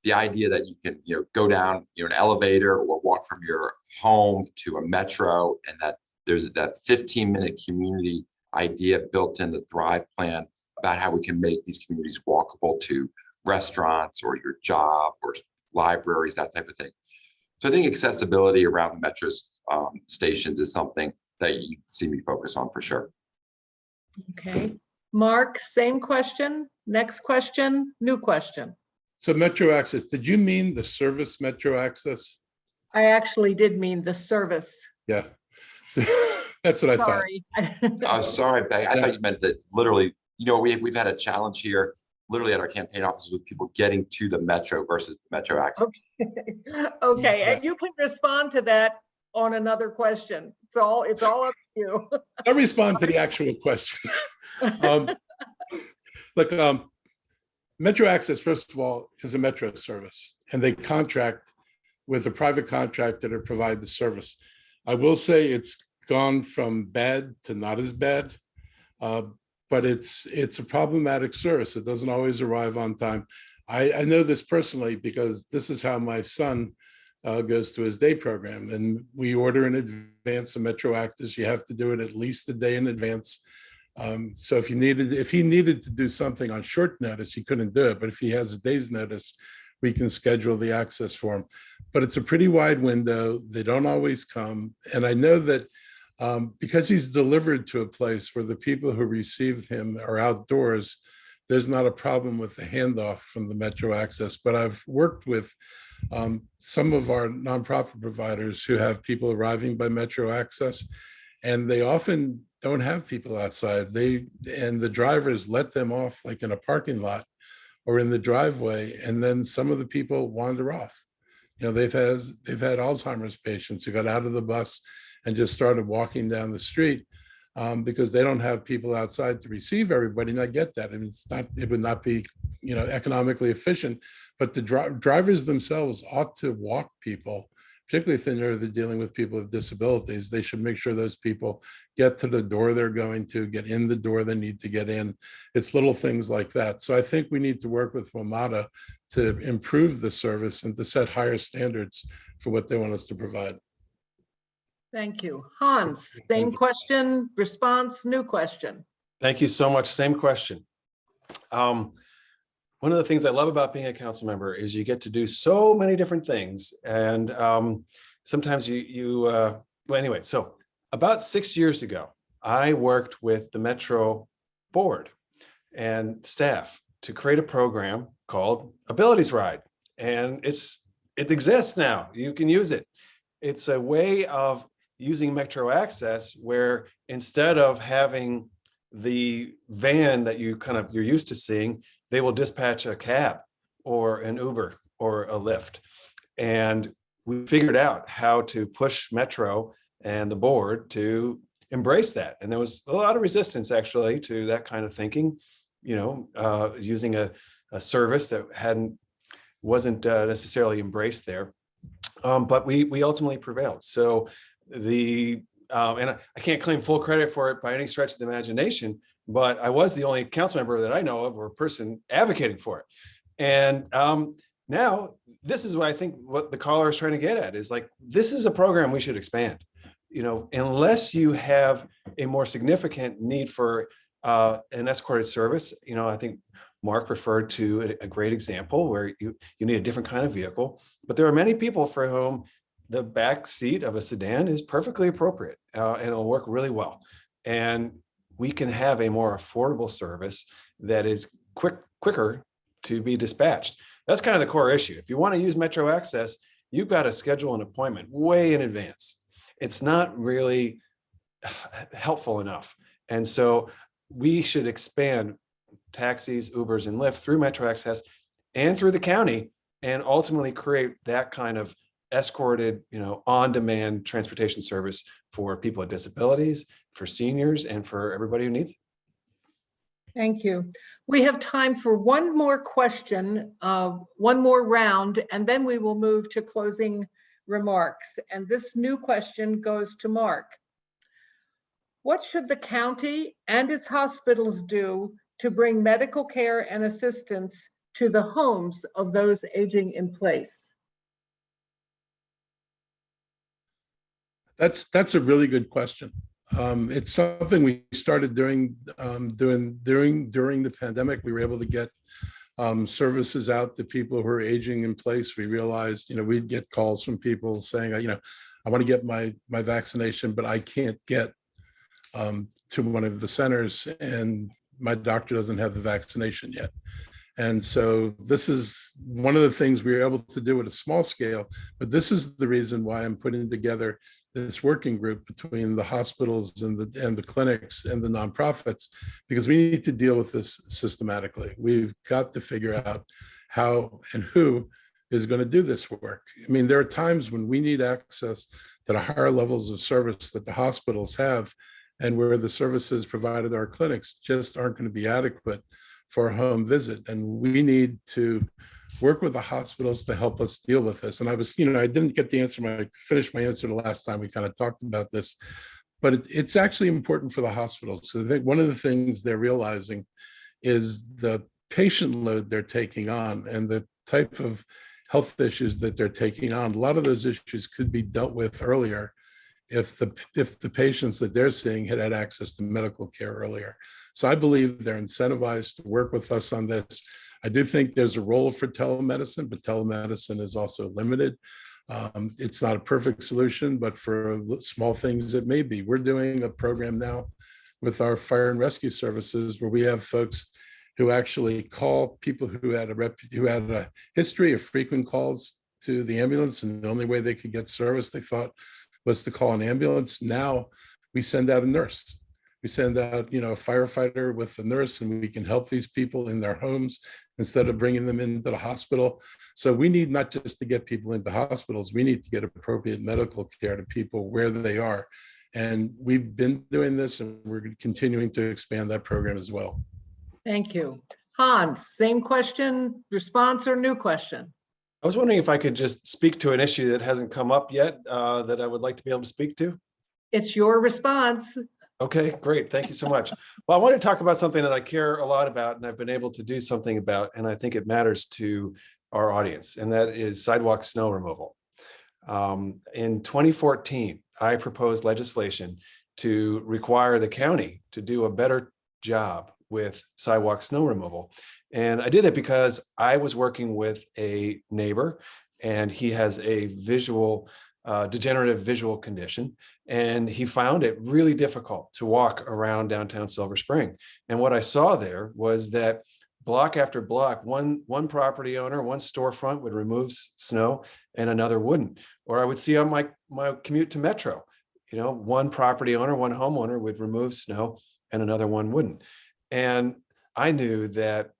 the idea that you can go down an elevator or walk from your home to a metro, and that there's that 15-minute community idea built in the Thrive plan about how we can make these communities walkable to restaurants or your job or libraries, that type of thing. So I think accessibility around the metro stations is something that you see me focus on for sure. Okay. Mark, same question. Next question, new question. So metro access, did you mean the service metro access? I actually did mean the service. Yeah. So, that's what I thought. Sorry. I'm sorry, Becky. I thought you meant that literally, we've had a challenge here literally at our campaign offices with people getting to the Metro versus the Metro access. Okay, and you can respond to that on another question. It's all up to you. I'll respond to the actual question. Look, Metro Access, first of all, is a Metro service, and they contract with a private contractor to provide the service. I will say it's gone from bad to not as bad, but it's a problematic service. It doesn't always arrive on time. I know this personally because this is how my son goes to his day program, and we order in advance of Metro Access. You have to do it at least a day in advance. So if he needed to do something on short notice, he couldn't do it. But if he has a day's notice, we can schedule the access for him. But it's a pretty wide window. They don't always come. And I know that because he's delivered to a place where the people who receive him are outdoors, there's not a problem with the handoff from the Metro Access. But I've worked with some of our nonprofit providers who have people arriving by Metro Access, and they often don't have people outside. And the drivers let them off like in a parking lot or in the driveway, and then some of the people wander off. You know, they've had Alzheimer's patients who got out of the bus and just started walking down the street because they don't have people outside to receive everybody. And I get that. I mean, it would not be, economically efficient, but the drivers themselves ought to walk people, particularly if they're dealing with people with disabilities. They should make sure those people get to the door they're going to, get in the door they need to get in. It's little things like that. So I think we need to work with WMATA to improve the service and to set higher standards for what they want us to provide. Thank you. Hans, same question, response, new question. Thank you so much. Same question. One of the things I love about being a council member is you get to do so many different things. And sometimes well, anyway, so about 6 years ago, I worked with the Metro board and staff to create a program called Abilities Ride. And it exists now. You can use it. It's a way of using Metro Access where instead of having the van that you're used to seeing, they will dispatch a cab or an Uber or a Lyft. And we figured out how to push Metro and the board to embrace that. And there was a lot of resistance actually to that kind of thinking, using a service that wasn't necessarily embraced there. But we ultimately prevailed. So and I can't claim full credit for it by any stretch of the imagination, but I was the only council member that I know of or person advocating for it. And now this is what I think what the caller is trying to get at is like, this is a program we should expand. Unless you have a more significant need for an escorted service, I think Mark referred to a great example where you need a different kind of vehicle, but there are many people for whom the back seat of a sedan is perfectly appropriate and it'll work really well. And we can have a more affordable service that is quicker to be dispatched. That's kind of the core issue. If you want to use Metro Access, you've got to schedule an appointment way in advance. It's not really helpful enough. And so we should expand taxis, Ubers, and Lyft through Metro Access and through the county and ultimately create that kind of escorted, on-demand transportation service for people with disabilities, for seniors, and for everybody who needs it. Thank you. We have time for one more question, one more round, and then we will move to closing remarks. And this new question goes to Mark. What should the county and its hospitals do to bring medical care and assistance to the homes of those aging in place? That's a really good question. It's something we started doing during the pandemic. We were able to get services out to people who are aging in place. We realized, we'd get calls from people saying, I want to get my vaccination, but I can't get to one of the centers and my doctor doesn't have the vaccination yet. And so this is one of the things we were able to do at a small scale, but this is the reason why I'm putting together this working group between the hospitals and the clinics and the nonprofits, because we need to deal with this systematically. We've got to figure out how and who is going to do this work. I mean, there are times when we need access to the higher levels of service that the hospitals have, and where the services provided at our clinics just aren't going to be adequate for a home visit. And we need to work with the hospitals to help us deal with this. And I was, I didn't get the answer, finish my answer the last time we kind of talked about this, but it's actually important for the hospitals. So I think one of the things they're realizing is the patient load they're taking on and the type of health issues that they're taking on. A lot of those issues could be dealt with earlier if the patients that they're seeing had access to medical care earlier. So I believe they're incentivized to work with us on this. I do think there's a role for telemedicine, but telemedicine is also limited. It's not a perfect solution, but for small things it may be. We're doing a program now with our fire and rescue services where we have folks who actually call people who had a history of frequent calls to the ambulance, and the only way they could get service they thought was to call an ambulance. Now we send out a nurse. We send out, a firefighter with a nurse, and we can help these people in their homes instead of bringing them into the hospital. So we need not just to get people into hospitals, we need to get appropriate medical care to people where they are. And we've been doing this, and we're continuing to expand that program as well. Thank you. Hans, same question, response, or new question? I was wondering if I could just speak to an issue that hasn't come up yet that I would like to be able to speak to. It's your response. Okay, great. Thank you so much. Well, I want to talk about something that I care a lot about and I've been able to do something about, and I think it matters to our audience, and that is sidewalk snow removal. In 2014, I proposed legislation to require the county to do a better job with sidewalk snow removal. And I did it because I was working with a neighbor, and he has a degenerative visual condition, and he found it really difficult to walk around downtown Silver Spring. And what I saw there was that block after block, one property owner, one storefront would remove snow and another wouldn't. Or I would see on my commute to Metro, one property owner, one homeowner would remove snow and another one wouldn't. And I knew that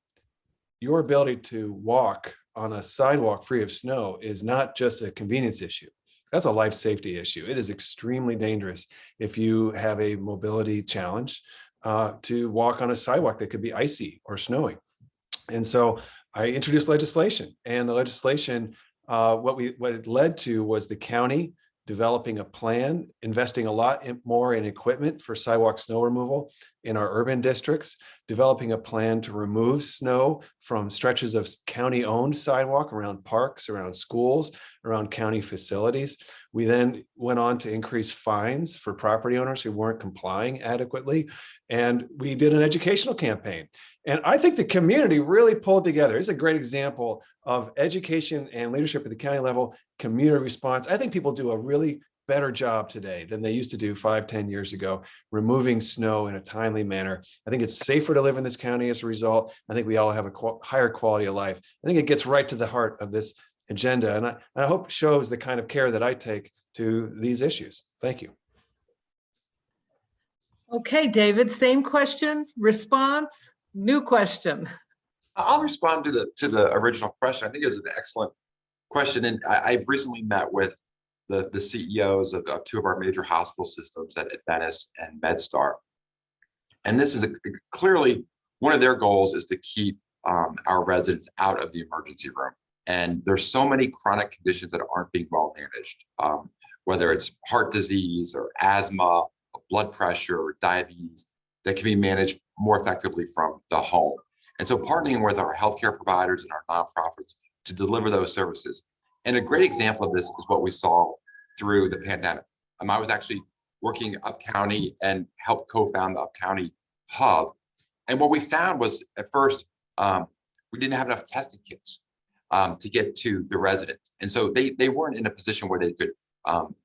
your ability to walk on a sidewalk free of snow is not just a convenience issue. That's a life safety issue. It is extremely dangerous if you have a mobility challenge to walk on a sidewalk that could be icy or snowy. And so I introduced legislation, and the legislation, what it led to was the county developing a plan, investing a lot more in equipment for sidewalk snow removal in our urban districts, developing a plan to remove snow from stretches of county-owned sidewalk around parks, around schools, around county facilities. We then went on to increase fines for property owners who weren't complying adequately. And we did an educational campaign. And I think the community really pulled together. It's a great example of education and leadership at the county level, community response. I think people do a really better job today than they used to do 5-10 years ago, removing snow in a timely manner. I think it's safer to live in this county as a result. I think we all have a higher quality of life. I think it gets right to the heart of this agenda. And I hope it shows the kind of care that I take to these issues. Thank you. Okay, David, same question, response, new question. I'll respond to the original question. I think it's an excellent question. And I've recently met with the CEOs of two of our major hospital systems at Adventist and MedStar. And this is clearly one of their goals is to keep our residents out of the emergency room. And there's so many chronic conditions that aren't being well managed, whether it's heart disease or asthma, blood pressure, or diabetes, that can be managed more effectively from the home. And so partnering with our healthcare providers and our nonprofits to deliver those services. And a great example of this is what we saw through the pandemic. I was actually working up county and helped co-found the up county hub. And what we found was at first, we didn't have enough testing kits to get to the residents. And so they weren't in a position where they could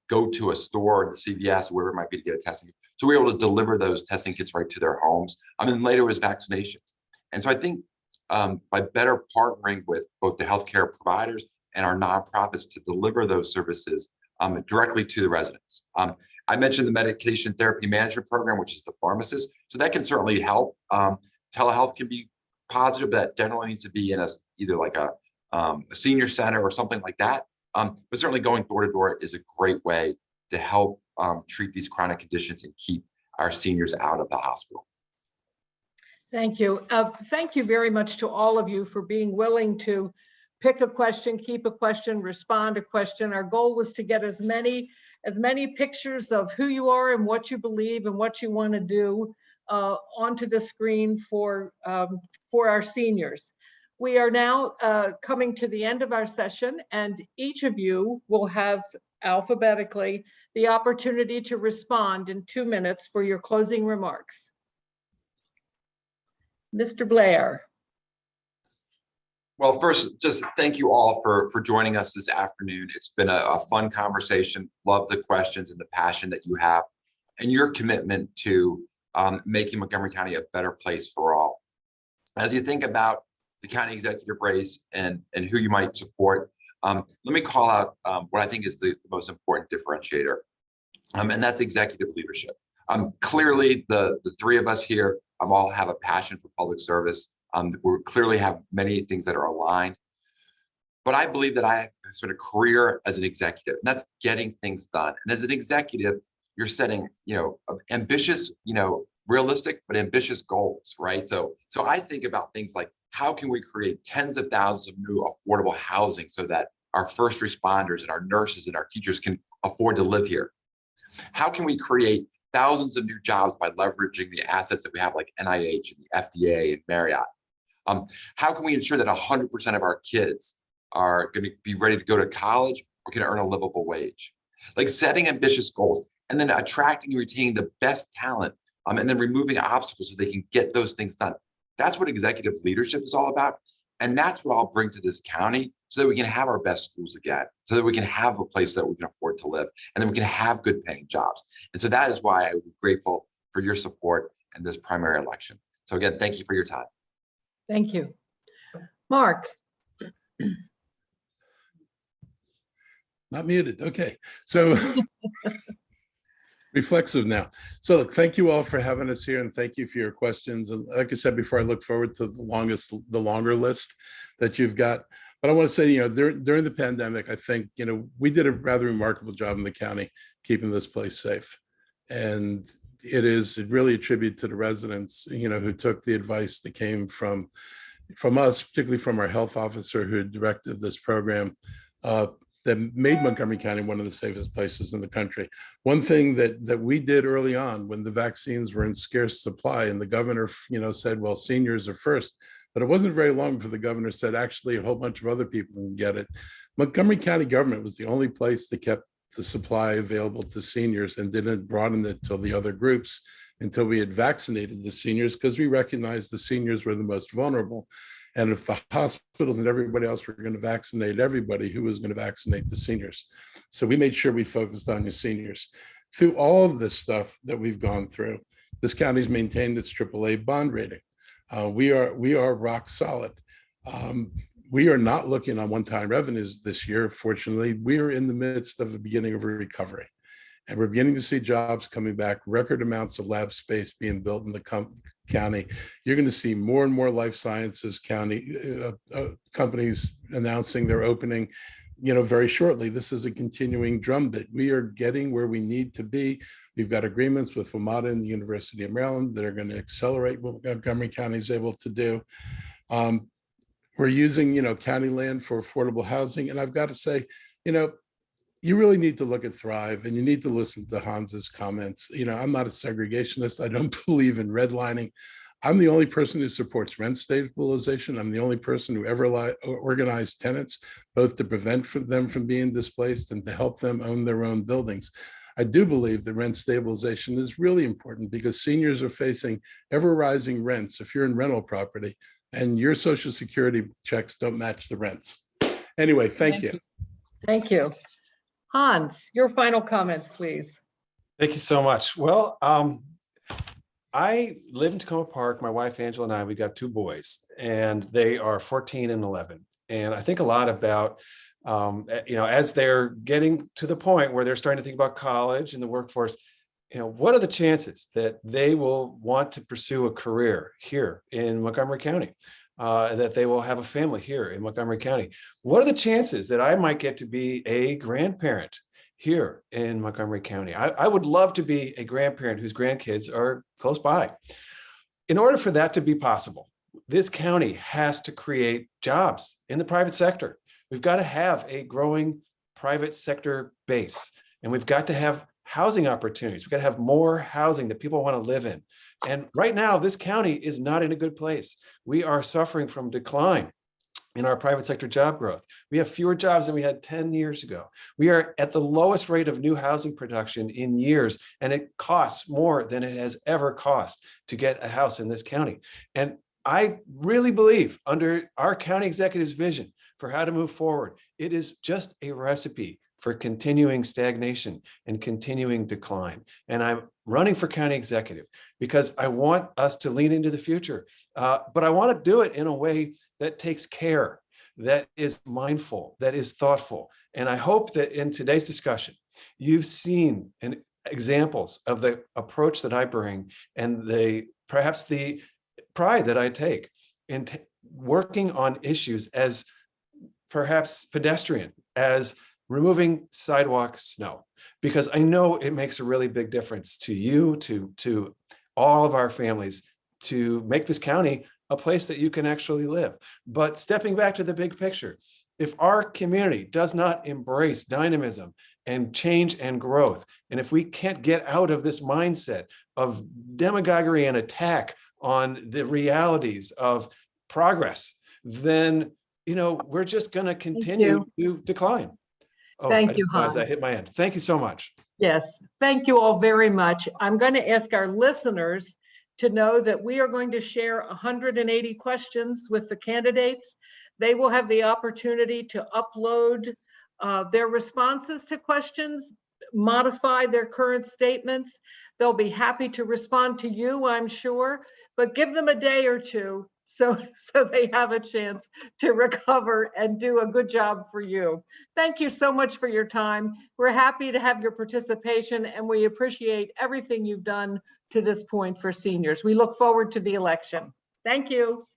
go to a store, the CVS, or wherever it might be to get a testing kit. So we were able to deliver those testing kits right to their homes. And then later was vaccinations. And so I think by better partnering with both the healthcare providers and our nonprofits to deliver those services directly to the residents. I mentioned the medication therapy management program, which is the pharmacist. So that can certainly help. Telehealth can be positive, but that generally needs to be in either like a senior center or something like that. But certainly going door to door is a great way to help treat these chronic conditions and keep our seniors out of the hospital. Thank you. Thank you very much to all of you for being willing to pick a question, keep a question, respond to a question. Our goal was to get as many pictures of who you are and what you believe and what you want to do onto the screen for our seniors. We are now coming to the end of our session, and each of you will have alphabetically the opportunity to respond in 2 minutes for your closing remarks. Mr. Blair. Well, first, just thank you all for joining us this afternoon. It's been a fun conversation. Love the questions and the passion that you have and your commitment to making Montgomery County a better place for all. As you think about the county executive race and who you might support, let me call out what I think is the most important differentiator, and that's executive leadership. Clearly, the three of us here all have a passion for public service. We clearly have many things that are aligned, but I believe that I have spent a career as an executive, and that's getting things done. And as an executive, you're setting, ambitious, realistic but ambitious goals, right? So I think about things like, how can we create tens of thousands of new affordable housing so that our first responders and our nurses and our teachers can afford to live here? How can we create thousands of new jobs by leveraging the assets that we have, like NIH and the FDA and Marriott? How can we ensure that 100% of our kids are going to be ready to go to college or can earn a livable wage? Like setting ambitious goals and then attracting and retaining the best talent, and then removing obstacles so they can get those things done. That's what executive leadership is all about. And that's what I'll bring to this county so that we can have our best schools again, so that we can have a place that we can afford to live, and then we can have good paying jobs. And so that is why I would be grateful for your support in this primary election. So again, thank you for your time. Thank you. Mark. Not muted. Okay. So reflexive now. So look, thank you all for having us here, and thank you for your questions. And like I said before, I look forward to the longer list that you've got. But I want to say, during the pandemic, I think, we did a rather remarkable job in the county keeping this place safe. And it is really a tribute to the residents, who took the advice that came from us, particularly from our health officer who directed this program, that made Montgomery County one of the safest places in the country. One thing that we did early on when the vaccines were in scarce supply, and the governor, said, well, seniors are first, but it wasn't very long before the governor said, actually, a whole bunch of other people can get it. Montgomery County government was the only place that kept the supply available to seniors and didn't broaden it to the other groups until we had vaccinated the seniors, because we recognized the seniors were the most vulnerable. And if the hospitals and everybody else were going to vaccinate everybody, who was going to vaccinate the seniors? So we made sure we focused on the seniors. Through all of this stuff that we've gone through, this county's maintained its AAA bond rating. We are rock solid. We are not looking on one-time revenues this year. Fortunately, we are in the midst of the beginning of a recovery. And we're beginning to see jobs coming back, record amounts of lab space being built in the county. You're going to see more and more life sciences companies announcing their opening, very shortly. This is a continuing drumbeat. We are getting where we need to be. We've got agreements with WMATA and the University of Maryland that are going to accelerate what Montgomery County is able to do. We're using, county land for affordable housing. And I've got to say, you really need to look at Thrive, and you need to listen to Hans's comments. I'm not a segregationist. I don't believe in redlining. I'm the only person who supports rent stabilization. I'm the only person who ever organized tenants, both to prevent them from being displaced and to help them own their own buildings. I do believe that rent stabilization is really important because seniors are facing ever rising rents if you're in rental property and your Social Security checks don't match the rents. Anyway, thank you. Thank you. Hans, your final comments, please. Thank you so much. Well, I live in Tacoma Park. My wife, Angela, and I, we got 2 boys, and they are 14 and 11. And I think a lot about, as they're getting to the point where they're starting to think about college and the workforce, what are the chances that they will want to pursue a career here in Montgomery County, that they will have a family here in Montgomery County? What are the chances that I might get to be a grandparent here in Montgomery County? I would love to be a grandparent whose grandkids are close by. In order for that to be possible, this county has to create jobs in the private sector. We've got to have a growing private sector base, and we've got to have housing opportunities. We've got to have more housing that people want to live in. And right now, this county is not in a good place. We are suffering from decline in our private sector job growth. We have fewer jobs than we had 10 years ago. We are at the lowest rate of new housing production in years, and it costs more than it has ever cost to get a house in this county. And I really believe under our county executive's vision for how to move forward, it is just a recipe for continuing stagnation and continuing decline. And I'm running for county executive because I want us to lean into the future, but I want to do it in a way that takes care, that is mindful, that is thoughtful. And I hope that in today's discussion, you've seen examples of the approach that I bring and perhaps the pride that I take in working on issues as perhaps pedestrian, as removing sidewalk snow, because I know it makes a really big difference to you, to all of our families, to make this county a place that you can actually live. But stepping back to the big picture, if our community does not embrace dynamism and change and growth, and if we can't get out of this mindset of demagoguery and attack on the realities of progress, then we're just going to continue to decline. Oh, Thank you, Hans. I Hans. hit my end. Thank you so much. Yes, thank you all very much. I'm going to ask our listeners to know that we are going to share 180 questions with the candidates. They will have the opportunity to upload their responses to questions, modify their current statements. They'll be happy to respond to you, I'm sure, but give them a day or two so they have a chance to recover and do a good job for you. Thank you so much for your time. We're happy to have your participation, and we appreciate everything you've done to this point for seniors. We look forward to the election. Thank you.